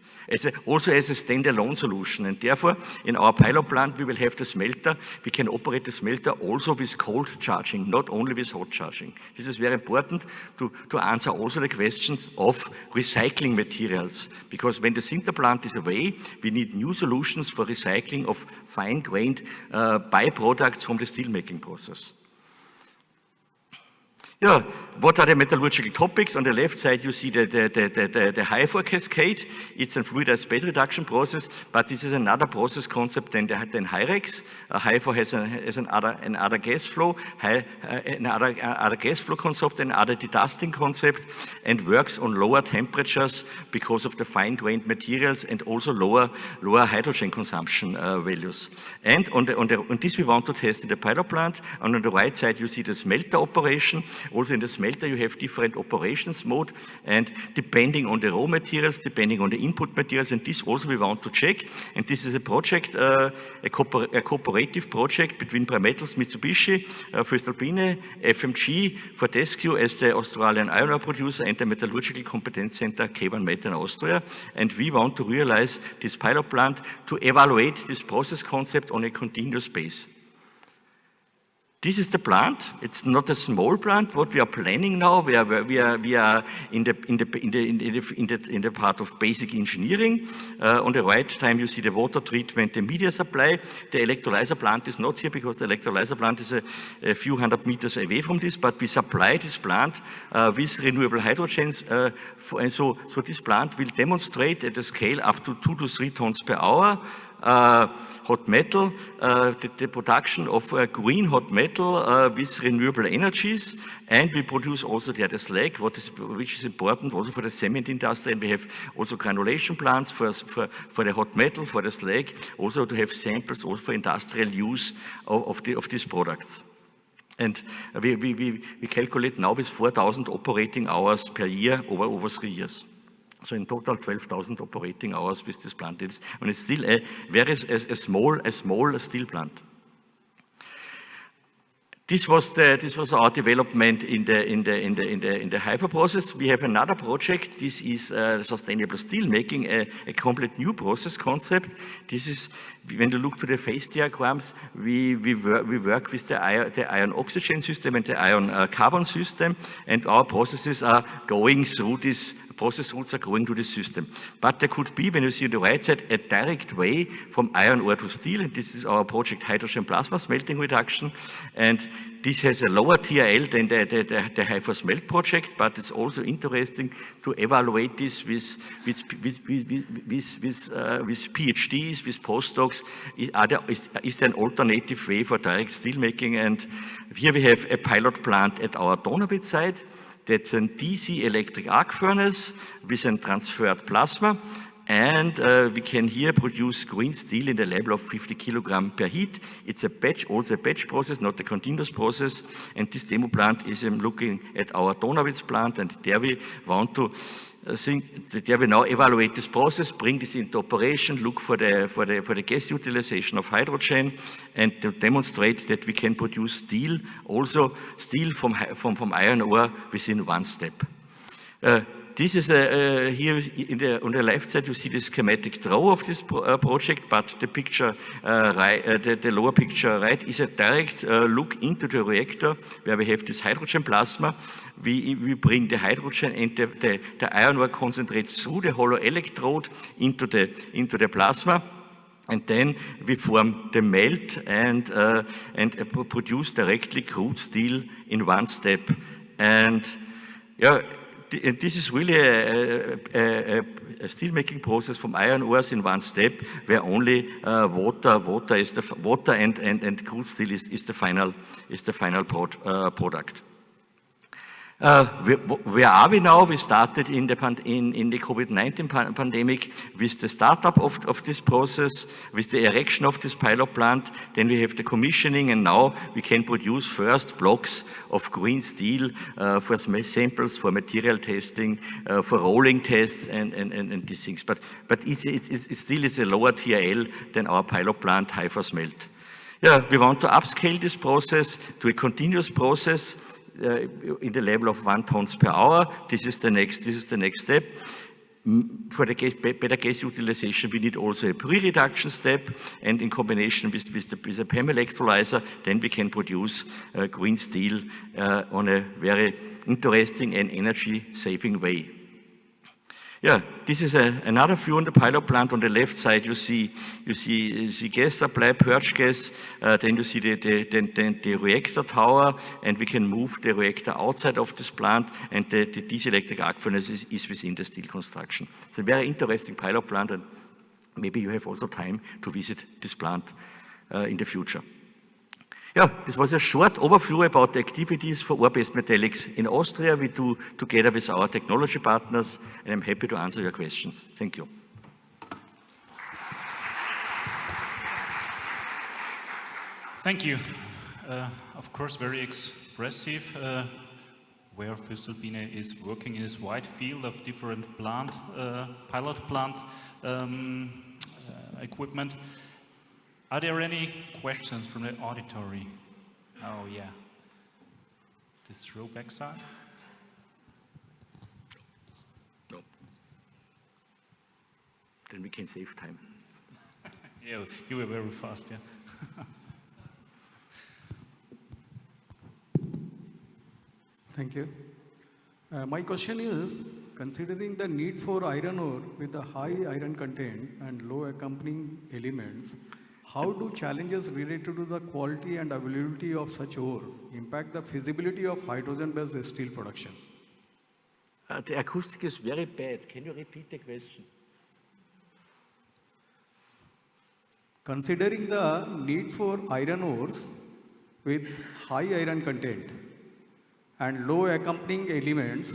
also as a standalone solution. And therefore, in our pilot plant, we will have the smelter. We can operate the smelter also with cold charging, not only with hot charging. This is very important to answer also the questions of recycling materials, because when the sinter plant is away, we need new solutions for recycling of fine-grained byproducts from the steelmaking process. Yeah, what are the metallurgical topics? On the left side, you see the HYFOR cascade. It's a fluidized bed reduction process, but this is another process concept than HYREX. HYFOR has another gas flow, another gas flow concept, another dedusting concept, and works on lower temperatures because of the fine-grained materials and also lower hydrogen consumption values. And on this we want to test in the pilot plant. And on the right side, you see the smelter operation. also in the smelter you have different operations mode, and depending on the raw materials, depending on the input materials, and this also we want to check. And this is a project, a cooperative project between Primetals, Mitsubishi, voestalpine, FMG, Fortescue as the Australian iron ore producer, and the Metallurgical Competence Center K1 Met in Austria. And we want to realize this pilot plant to evaluate this process concept on a continuous basis. This is the plant. It's not a small plant. What we are planning now, we are in the part of basic engineering. On the right time, you see the water treatment, the media supply. The electrolyzer plant is not here because the electrolyzer plant is a few hundred meters away from this. But we supply this plant with renewable hydrogens, and so this plant will demonstrate at a scale up to 2 to 3 tons per hour. Hot metal, the production of green hot metal with renewable energies, and we produce also the slag, which is important also for the cement industry, and we have also granulation plants for the hot metal, for the slag, also to have samples also for industrial use of these products. And we calculate now with 4,000 operating hours per year over 3 years. So in total, 12,000 operating hours with this plant. And it's still a very small steel plant. This was our development in the HYFA process. We have another project. This is sustainable steel making, a complete new process concept. This is, when you look to the phase diagrams, we work with the iron oxygen system and the iron carbon system, and our processes are going through this. Process routes are going to the system. But there could be, when you see on the right side, a direct way from iron ore to steel, and this is our project hydrogen plasma smelting reduction, and this has a lower TRL than the HYFA smelt project, but it's also interesting to evaluate this with PhDs, with postdocs. Is there an alternative way for direct steel making? And here we have a pilot plant at our Donawitz site. That's a DC electric arc furnace with a transferred plasma, and we can here produce green steel in the level of 50 kilogram per heat. It's a batch, also a batch process, not a continuous process. And this demo plant is looking at our Donawitz plant, and there we want to there we now evaluate this process, bring this into operation, look for the gas utilization of hydrogen, and to demonstrate that we can produce steel, also steel from iron ore within one step. This is here on the left side, you see the schematic draw of this project, but the picture, the lower picture right, is a direct look into the reactor where we have this hydrogen plasma. We bring the hydrogen and the iron ore concentrates through the hollow electrode into the plasma. And then we form the melt and produce directly crude steel in one step. And yeah, this is really a steel-making process from iron ores in one step, where only water and crude steel is the final product. Where are we now? We started in the COVID-19 pandemic with the startup of this process, with the erection of this pilot plant. Then we have the commissioning, and now we can produce first blocks of green steel for samples, for material testing, for rolling tests, and these things. But it still is a lower TRL than our pilot plant, HYFA smelt. Yeah, we want to upscale this process to a continuous process. In the level of 1 tons per hour. This is the next step. For the better gas utilization, we need also a pre-reduction step, and in combination with the PEM electrolyzer, then we can produce green steel on a very interesting and energy-saving way. Yeah, this is another view on the pilot plant. On the left side, you see gas supply, purge gas. Then you see the reactor tower, and we can move the reactor outside of this plant, and the DC electric arc furnace is within the steel construction. It's a very interesting pilot plant, and maybe you have also time to visit this plant in the future. Yeah, this was a short overview about the activities for ore-based metallics in Austria. We do together with our technology partners, and I'm happy to answer your questions. Thank you. Thank you. Of course, very expressive where voestalpine is working in this wide field of different plant, pilot plant equipment. Are there any questions from the auditory? Oh yeah, this row back side. No. Then we can save time. Yeah, you were very fast, yeah. Thank you. My question is, considering the need for iron ore with a high iron content and low accompanying elements, how do challenges related to the quality and availability of such ore impact the feasibility of hydrogen-based steel production? The acoustic is very bad. Can you repeat the question? Considering the need for iron ores with high iron content and low accompanying elements,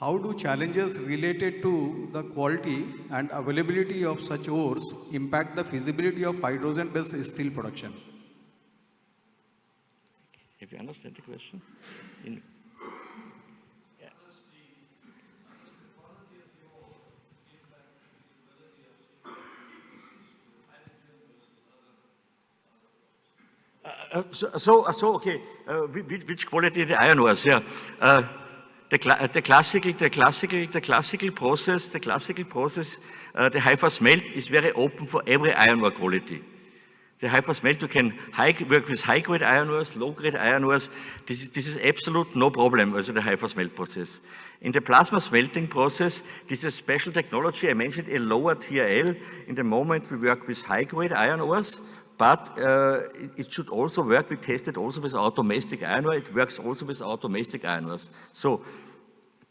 how do challenges related to the quality and availability of such ores impact the feasibility of hydrogen-based steel production? Have you understand the question? Okay, which quality the iron ores? Yeah, the classical process, the HYFA smelt is very open for every iron ore quality. The HYFA smelt, you can work with high-grade iron ores, low-grade iron ores. This is absolute no problem. Also the HYFA smelt process. In the plasma smelting process, this is a special technology. I mentioned a lower TRL. In the moment we work with high-grade iron ores. But it should also work. We tested also with our domestic iron ore. It works also with our domestic iron ores. So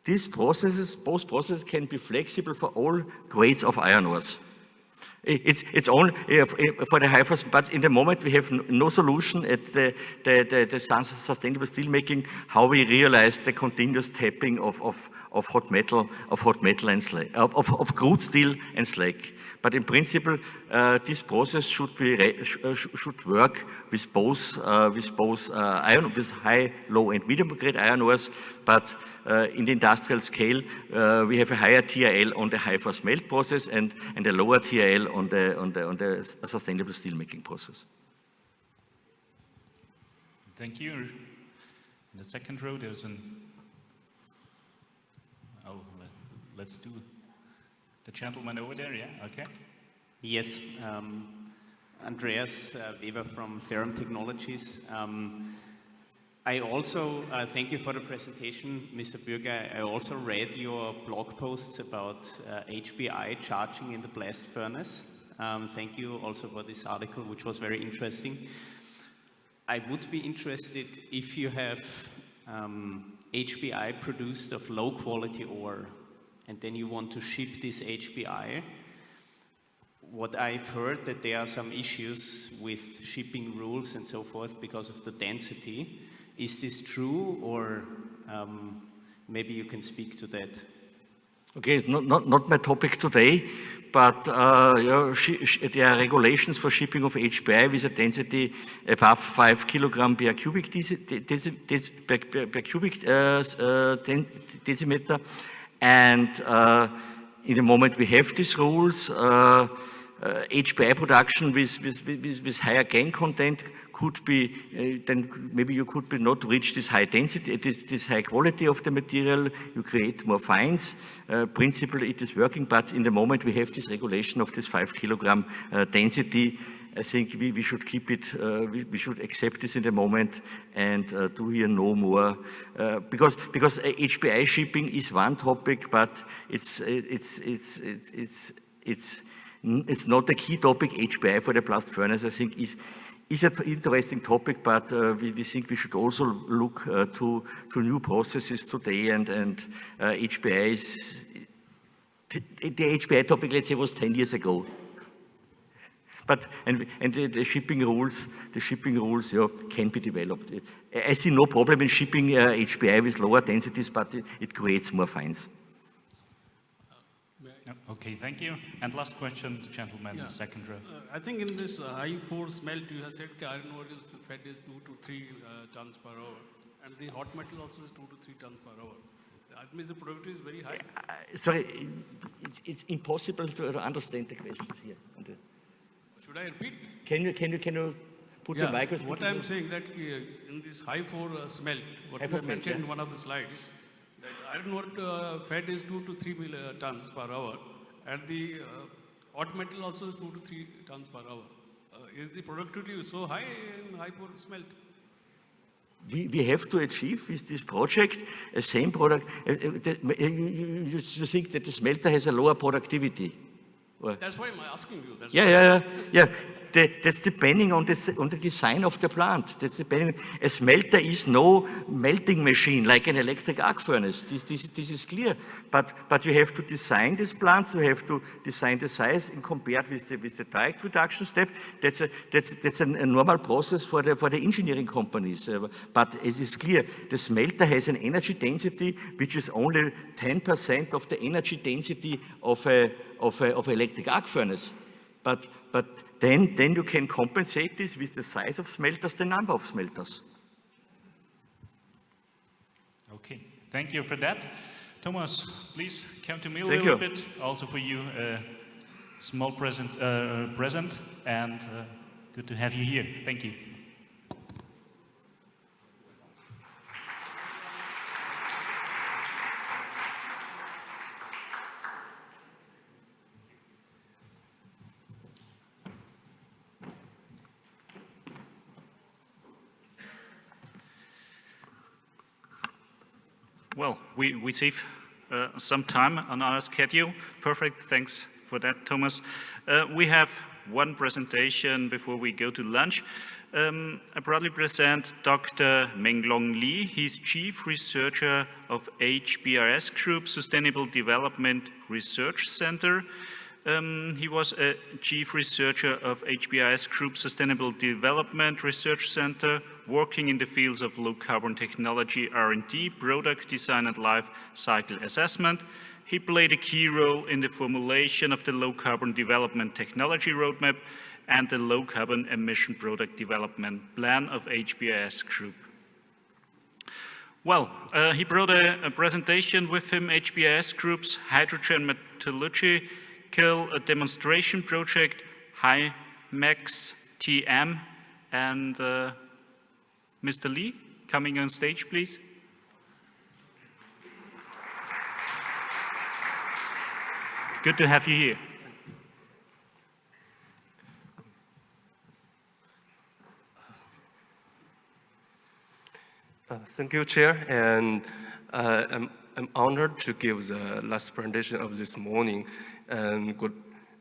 these processes, both processes can be flexible for all grades of iron ores. It's only for the HYFA, but in the moment we have no solution at the sustainable steelmaking how we realize the continuous tapping of hot metal and slag, of crude steel and slag. But in principle, this process should work with both iron, with high, low, and medium grade iron ores. But in the industrial scale, we have a higher TRL on the HYFA smelt process and a lower TRL on the sustainable steelmaking process. Thank you. In the second row, there's an. Oh, let's do the gentleman over there, yeah, okay. Yes, Andreas Weber from Ferrum Technologies. I also thank you for the presentation, Mr. Bürgler. I also read your blog posts about HBI charging in the blast furnace. Thank you also for this article, which was very interesting. I would be interested if you have HBI produced of low quality ore, and then you want to ship this HBI. What I've heard that there are some issues with shipping rules and so forth because of the density. Is this true, or maybe you can speak to that? Okay, it's not my topic today, but there are regulations for shipping of HBI with a density above 5 kilogram per cubic decimeter, and in the moment we have these rules, HBI production with higher gain content could be, then maybe you could be not reach this high density, this high quality of the material, you create more fines. Principally it is working, but in the moment we have this regulation of this 5 kilogram density, I think we should keep it, we should accept this in the moment and do here no more, because HBI shipping is one topic, but it's not a key topic. HBI for the blast furnace, I think, is an interesting topic, but we think we should also look to new processes today, and HBI is, the HBI topic, let's say, was 10 years ago. But the shipping rules, yeah, can be developed. I see no problem in shipping HBI with lower densities, but it creates more fines. Okay, thank you. And last question, the gentleman in the second row. I think in this high force melt, you have said iron ore is fed is 2 to 3 tons per hour, and the hot metal also is 2 to 3 tons per hour. That means the productivity is very high. Sorry, it's impossible to understand the questions here. Should I repeat? Can you put the microphone? What I'm saying that in this high 4 smelt, what you mentioned in one of the slides, that iron ore fed is 2 to 3 tons per hour, and the hot metal also is 2 to 3 tons per hour. Is the productivity so high in high 4 smelt? We have to achieve with this project a same product. You think that the smelter has a lower productivity? That's why I'm asking you. That's Yeah. That's depending on the design of the plant. That's depending. A smelter is no melting machine like an electric arc furnace. This is clear. But you have to design these plants. You have to design the size and compare it with the direct reduction step. That's a normal process for the engineering companies. But it is clear the smelter has an energy density which is only 10% of the energy density of an electric arc furnace. But then you can compensate this with the size of smelters, the number of smelters. Okay, thank you for that. Thomas, please come to me a Thank little you. bit. Also for you, small present, and good to have you here. Thank you. Well, we save some time on our schedule. Perfect, thanks for that, Thomas. We have one presentation before we go to lunch. I proudly present Dr. Menglong LI. He's Chief Researcher of HBIS Group Sustainable Development Research Center. He was a Chief Researcher of HBIS Group Sustainable Development Research Center, working in the fields of low-carbon technology R&D, product design and life cycle assessment. He played a key role in the formulation of the low-carbon development technology roadmap and the low-carbon emission product development plan of HBIS Group. Well, he brought a presentation with him, HBIS Group's hydrogen metallurgy a demonstration project, HYMEXTM, and Mr. Lee, coming on stage, please. Good to have you here. Thank you, Chair, and I'm honored to give the last presentation of this morning. And good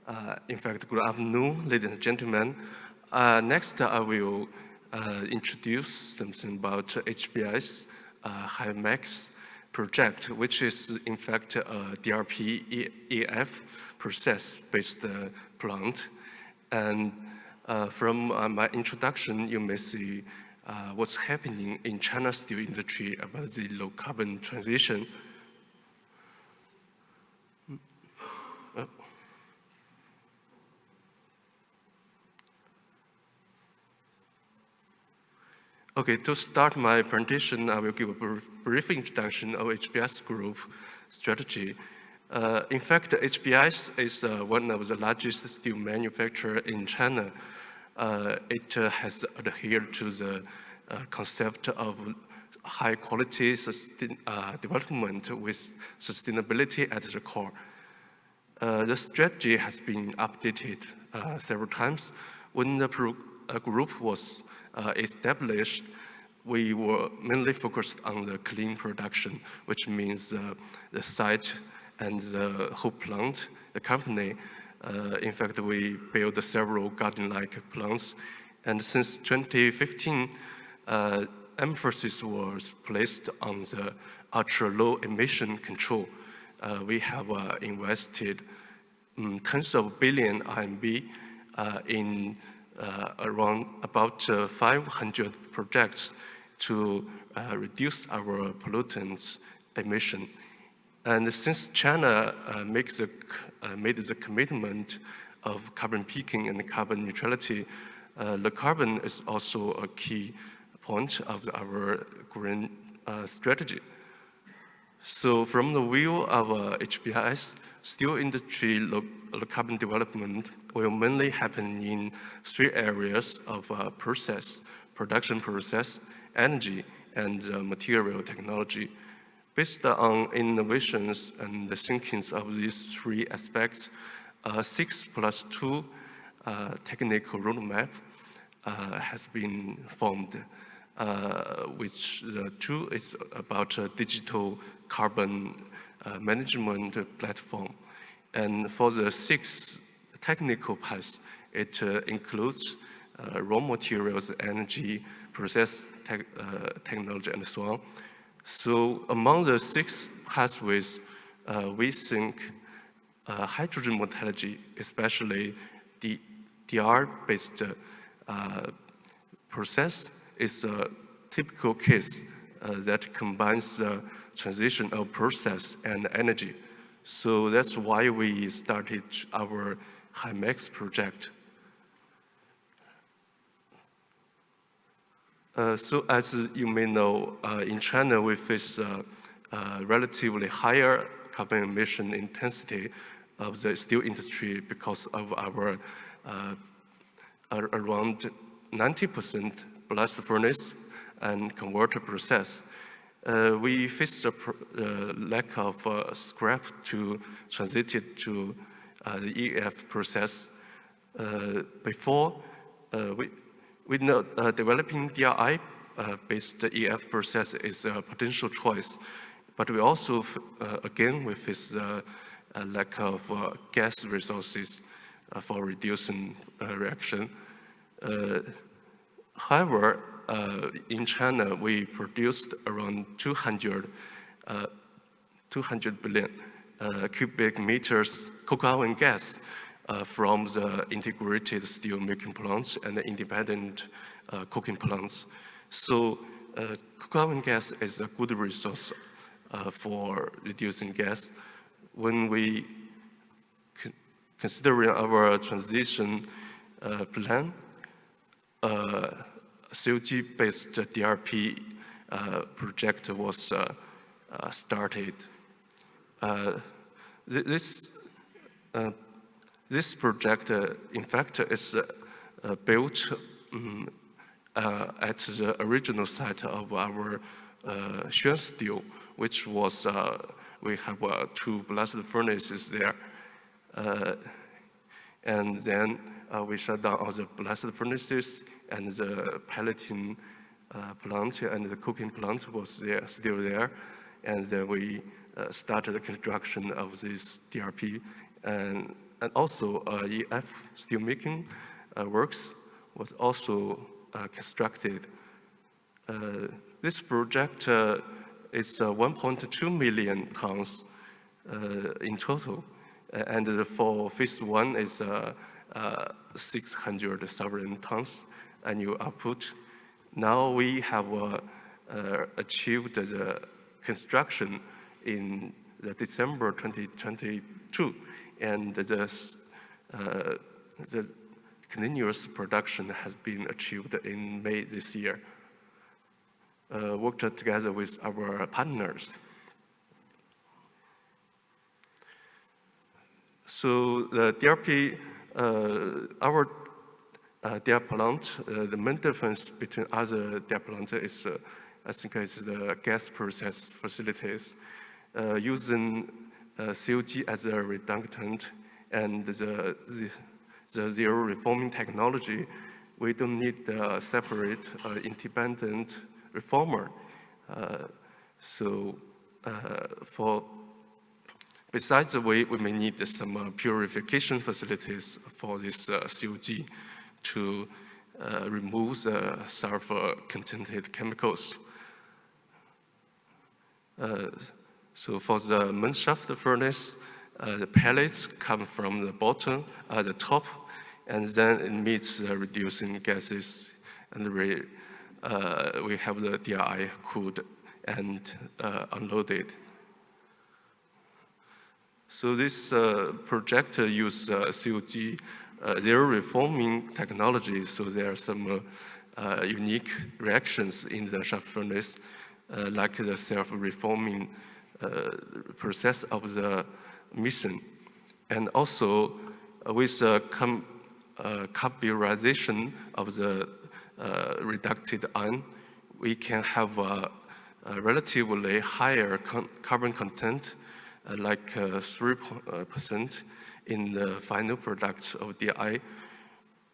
afternoon, ladies and gentlemen. Next, I will introduce something about HBIS HYMEX project, which is in fact a DRPEF process-based plant. And from my introduction, you may see what's happening in China's steel industry about the low carbon transition. Okay, to start my presentation, I will give a brief introduction of HBIS Group strategy. In fact, HBIS is one of the largest steel manufacturers in China. It has adhered to the concept of high quality development with sustainability at the core. The strategy has been updated several times. When the group was established, we were mainly focused on the clean production, which means the site and the whole plant, the company. In fact, we built several garden-like plants. And since 2015, emphasis was placed on the ultra-low emission control. We have invested tens of billion RMB in around about 500 projects to reduce our pollutants emission. And since China made the commitment of carbon peaking and carbon neutrality, the carbon is also a key point of our green strategy. So from the view of HBIS, steel industry low carbon development will mainly happen in 3 areas of process, production process, energy, and material technology. Based on innovations and the thinkings of these 3 aspects, 6+2 technical roadmap has been formed, which the 2 is about a digital carbon management platform. And for the 6 technical paths, it includes raw materials, energy, process technology, and so on. So among the 6 pathways, we think hydrogen metallurgy, especially the DR-based process, is a typical case that combines the transition of process and energy. So that's why we started our HYMEX project. So as you may know, in China, we face relatively higher carbon emission intensity of the steel industry because of our around 90% blast furnace and converter process. We face a lack of scrap to transit it to the EF process. Before, we know developing DRI-based EF process is a potential choice, but we also, again, we face a lack of gas resources for reducing reaction. However, in China, we produced around 200 billion cubic meters coke oven gas from the integrated steel making plants and the independent coking plants. So coke oven gas is a good resource for reducing gas. When we consider our transition plan, COG-based DRP project was started. This project, in fact, is built at the original site of our Xuan Steel, which was, we have 2 blast furnaces there. And then we shut down all the blast furnaces, and the pelleting plant and the cooking plant was there, still there. And then we started the construction of this DRP. And also EF steelmaking works was also constructed. This project is 1.2 million tons in total. And for phase 1 is 600,000 tons annual output. Now we have achieved the construction in December 2022, and the continuous production has been achieved in May this year. Worked together with our partners. So the DRP, our DR plant, the main difference between other DR plants is, I think, is the gas process facilities. Using COG as a reductant and the zero reforming technology, we don't need a separate independent reformer. Besides, we may need some purification facilities for this COG to remove the sulfur-contained chemicals. So for the main shaft furnace, the pellets come from the bottom, the top, and then it meets the reducing gases, and we have the DRI cooled and unloaded. So this project uses COG zero reforming technology, so there are some unique reactions in the shaft furnace, like the self-reforming process of the mixing. And also with the carburization of the reduced iron, we can have a relatively higher carbon content, like 3% in the final products of DI,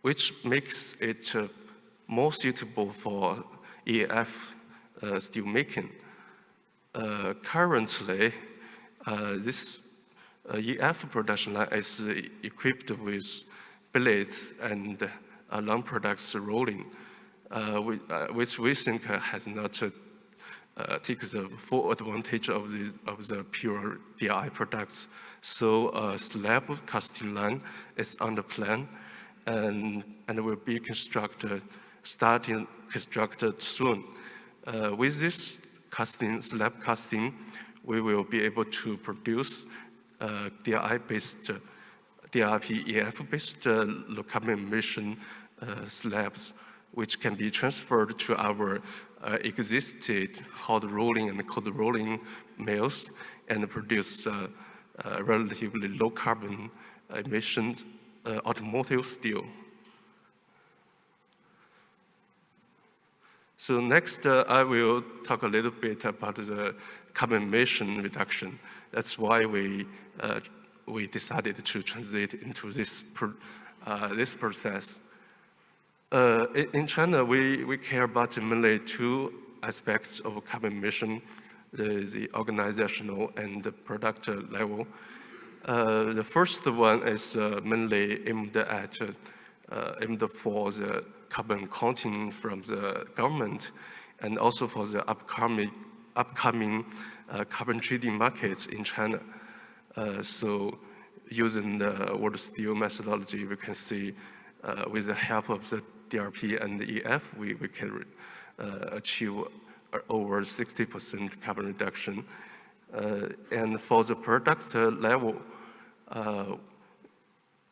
which makes it more suitable for EAF steel making. Currently, this EAF production line is equipped with billets and long products rolling, which we think has not taken the full advantage of the pure DI products. So a slab casting line is on the plan and will be starting constructed soon. With this slab casting, we will be able to produce DRP EAF-based low carbon emission slabs, which can be transferred to our existing hot rolling and cold rolling mills and produce relatively low carbon emissions automotive steel. So next, I will talk a little bit about the carbon emission reduction. That's why we decided to transit into this process. In China, we care about mainly two aspects of carbon emission, the organizational and the product level. The first one is mainly aimed for the carbon accounting from the government and also for the upcoming carbon trading markets in China. So using the worldsteel methodology, we can see with the help of the DRP and the EF, we can achieve over 60% carbon reduction. And for the product level,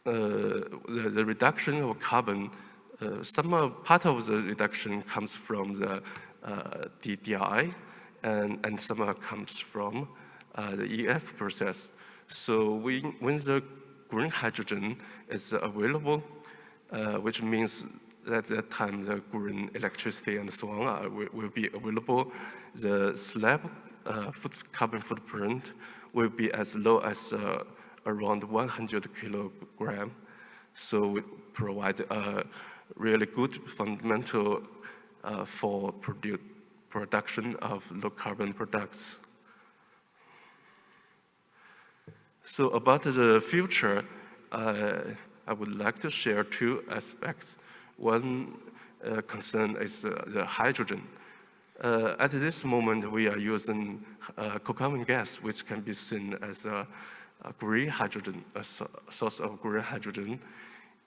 the reduction of carbon, part of the reduction comes from the DI, and some comes from the EF process. So when the green hydrogen is available, which means that at that time the green electricity and so on will be available, the slab carbon footprint will be as low as around 100 kilogram. So we provide a really good fundamental for production of low carbon products. So about the future, I would like to share two aspects. One concern is the hydrogen. At this moment, we are using coke oven gas, which can be seen as a green hydrogen, a source of green hydrogen.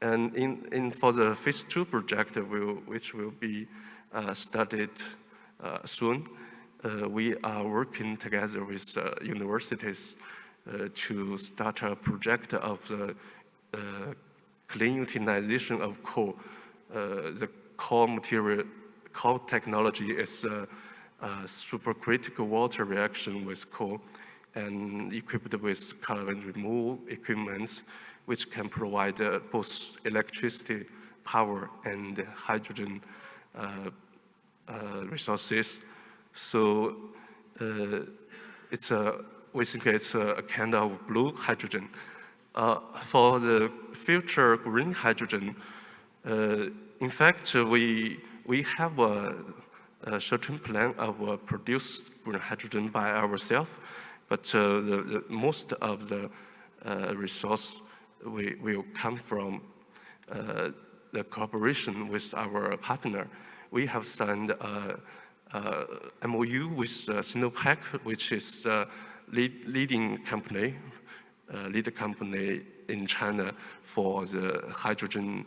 And for the phase 2 project, which will be started soon, we are working together with universities to start a project of the clean utilization of coal. The core technology is a supercritical water reaction with coal and equipped with carbon removal equipment, which can provide both electricity, power, and hydrogen resources. So we think it's a kind of blue hydrogen. For the future green hydrogen, in fact, we have a certain plan of produce green hydrogen by ourselves, but most of the resource will come from the cooperation with our partner. We have signed a MOU with Sinopec, which is a lead company in China for the hydrogen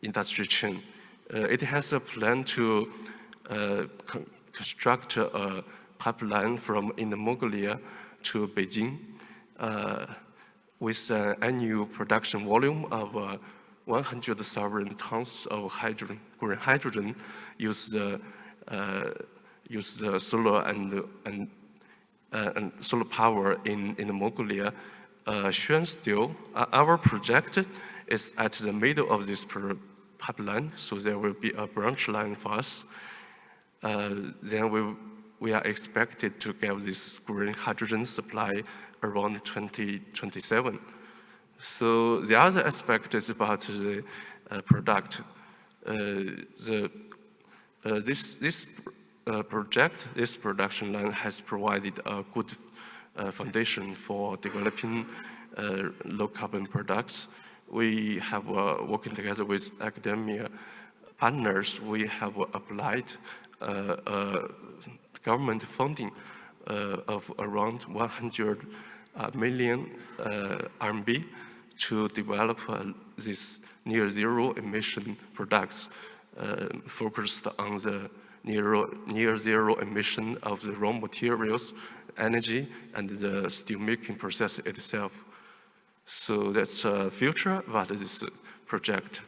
industry chain. It has a plan to construct a pipeline from Inner Mongolia to Beijing with an annual production volume of 100,000 tons of hydrogen, green hydrogen, use the solar and solar power in Mongolia. Steel, our project is at the middle of this pipeline, so there will be a branch line for us. Then we are expected to get this green hydrogen supply around 2027. So the other aspect is about the product. This project, this production line has provided a good foundation for developing low carbon products. We have, working together with academia partners, we have applied government funding of around 100 million RMB to develop these near zero emission products focused on the near zero emission of the raw materials, energy, and the steel making process itself. So that's a future about this project.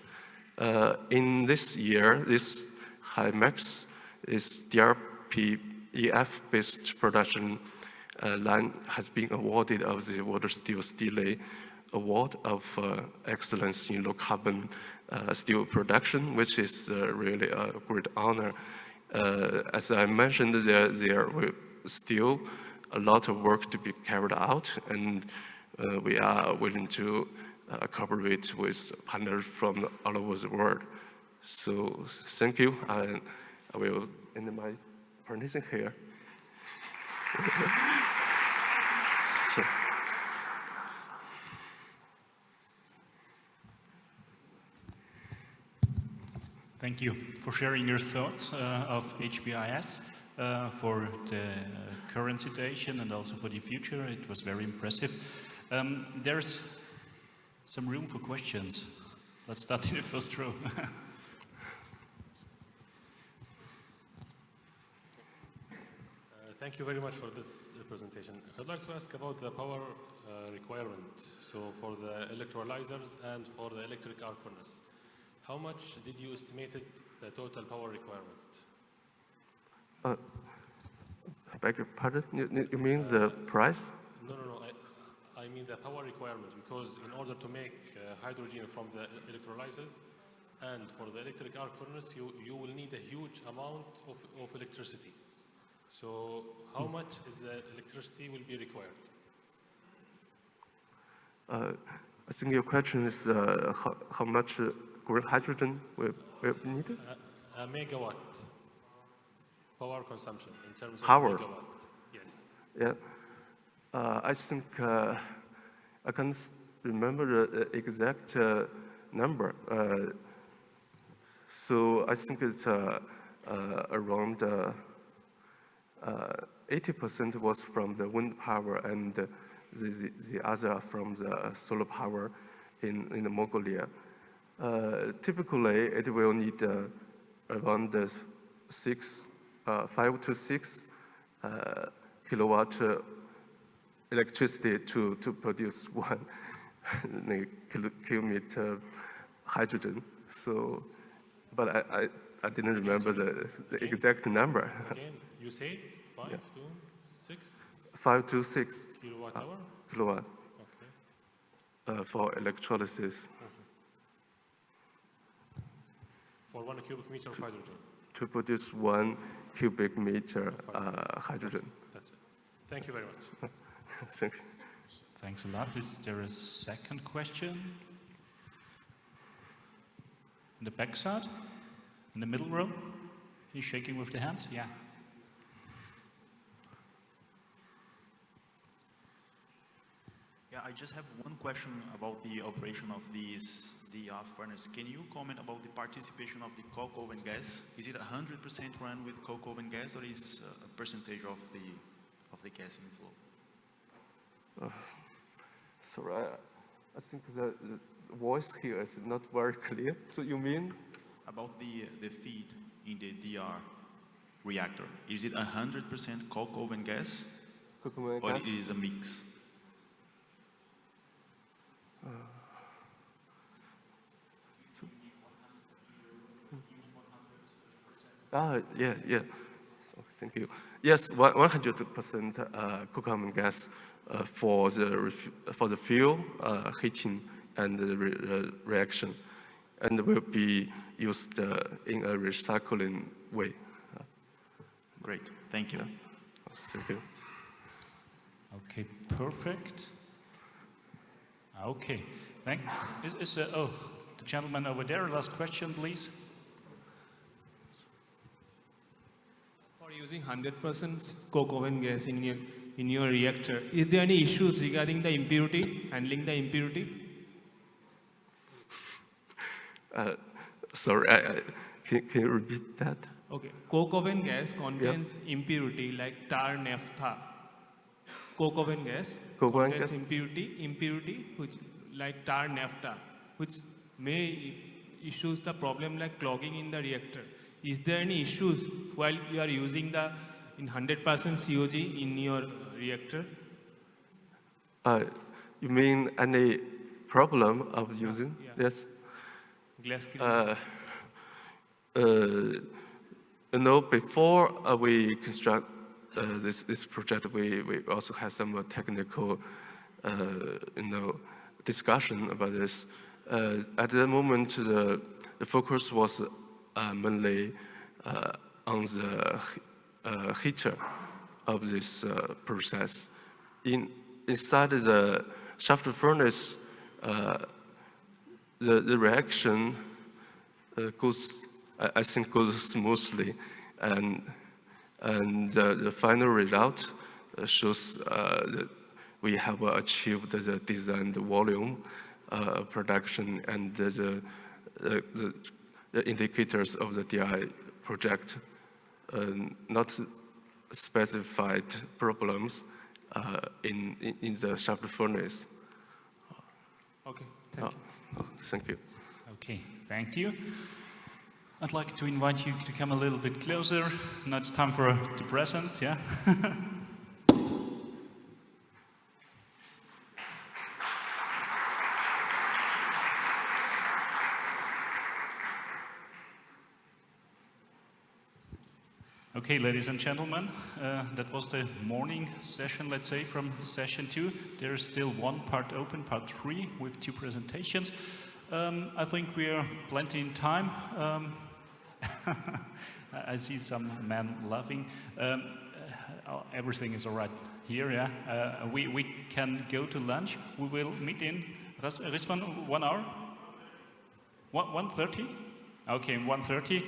In this year, this HYMEX is DRPEF-based production line has been awarded of the worldsteel steel award of excellence in low carbon steel production, which is really a great honor. As I mentioned, there will still a lot of work to be carried out, and we are willing to cooperate with partners from all over the world. So thank you, and I will end my presentation here. So. Thank you for sharing your thoughts of HBIS for the current situation and also for the future. It was very impressive. There's some room for questions. Let's start in the first row. Thank you very much for this presentation. I'd like to ask about the power requirement. So for the electrolyzers and for the electric arc furnace, how much did you estimate the total power requirement? Beg your pardon? You mean the price? No. I mean the power requirement, because in order to make hydrogen from the electrolyzers and for the electric arc furnace, you will need a huge amount of electricity. So how much is the electricity will be required? I think your question is how much green hydrogen will be needed? A megawatt power consumption in terms of power. Megawatt. Yes. Yeah. I think I can't remember the exact number. So I think it's around 80% was from the wind power and the other from the solar power in Mongolia. Typically, it will need around 5 to 6 kilowatt electricity to produce 1 kilometer hydrogen. So, but I didn't remember the exact number. Again, you said 5 to 6? 5 to 6 kilowatt hour? Kilowatt. Okay. For electrolysis. For 1 cubic meter of hydrogen? To produce 1 cubic meter hydrogen. That's it. Thank you very much. Thank you. Thanks a lot. Is there a second question? In the back side? In the middle row? He's shaking with the hands? Yeah. Yeah, I just have one question about the operation of the furnace. Can you comment about the participation of the coke oven gas? Is it 100% run with coke oven gas, or is a percentage of the gas inflow? Sorry, I think the voice here is not very clear. So you mean? About the feed in the DR reactor. Is it 100% coke oven gas, or it is a mix? Yeah. So, thank you. Yes, 100% common gas for the fuel, heating, and the reaction, and will be used in a recycling way. Great, thank you. Yeah. Thank you. Okay, perfect. Okay, the gentleman over there, last question, please. For using 100% coke oven gas in your reactor, is there any issues regarding the impurity, handling the impurity? Sorry, can you repeat that? Okay, coke oven gas contains impurity like tar, naphtha. Coke oven gas contains impurity which like tar, naphtha, which may issues the problem like clogging in the reactor. Is there any issues while you are using the in 100% COG in your reactor? You mean any problem of using? Yeah. Yes. Glass cleaning. No, before we construct this project, we also had some technical, discussion about this. At the moment, the focus was mainly on the heater of this process. Inside the shaft furnace, the reaction goes smoothly, and the final result shows that we have achieved the designed volume production and the indicators of the DI project, not specified problems in the shaft furnace. Okay, thank you. Thank you. Okay, thank you. I'd like to invite you to come a little bit closer. Now it's time for the present, yeah? Okay, ladies and gentlemen, that was the morning session, let's say, from session 2. There's still one part open, part 3, with 2 presentations. I think we are plenty in time. I see some men laughing. Everything is all right here, yeah? We can go to lunch. We will meet in Risman 1 hour? 1:30? Okay, 1:30.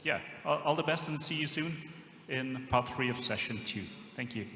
Yeah, all the best and see you soon in part 3 of session 2. Thank you.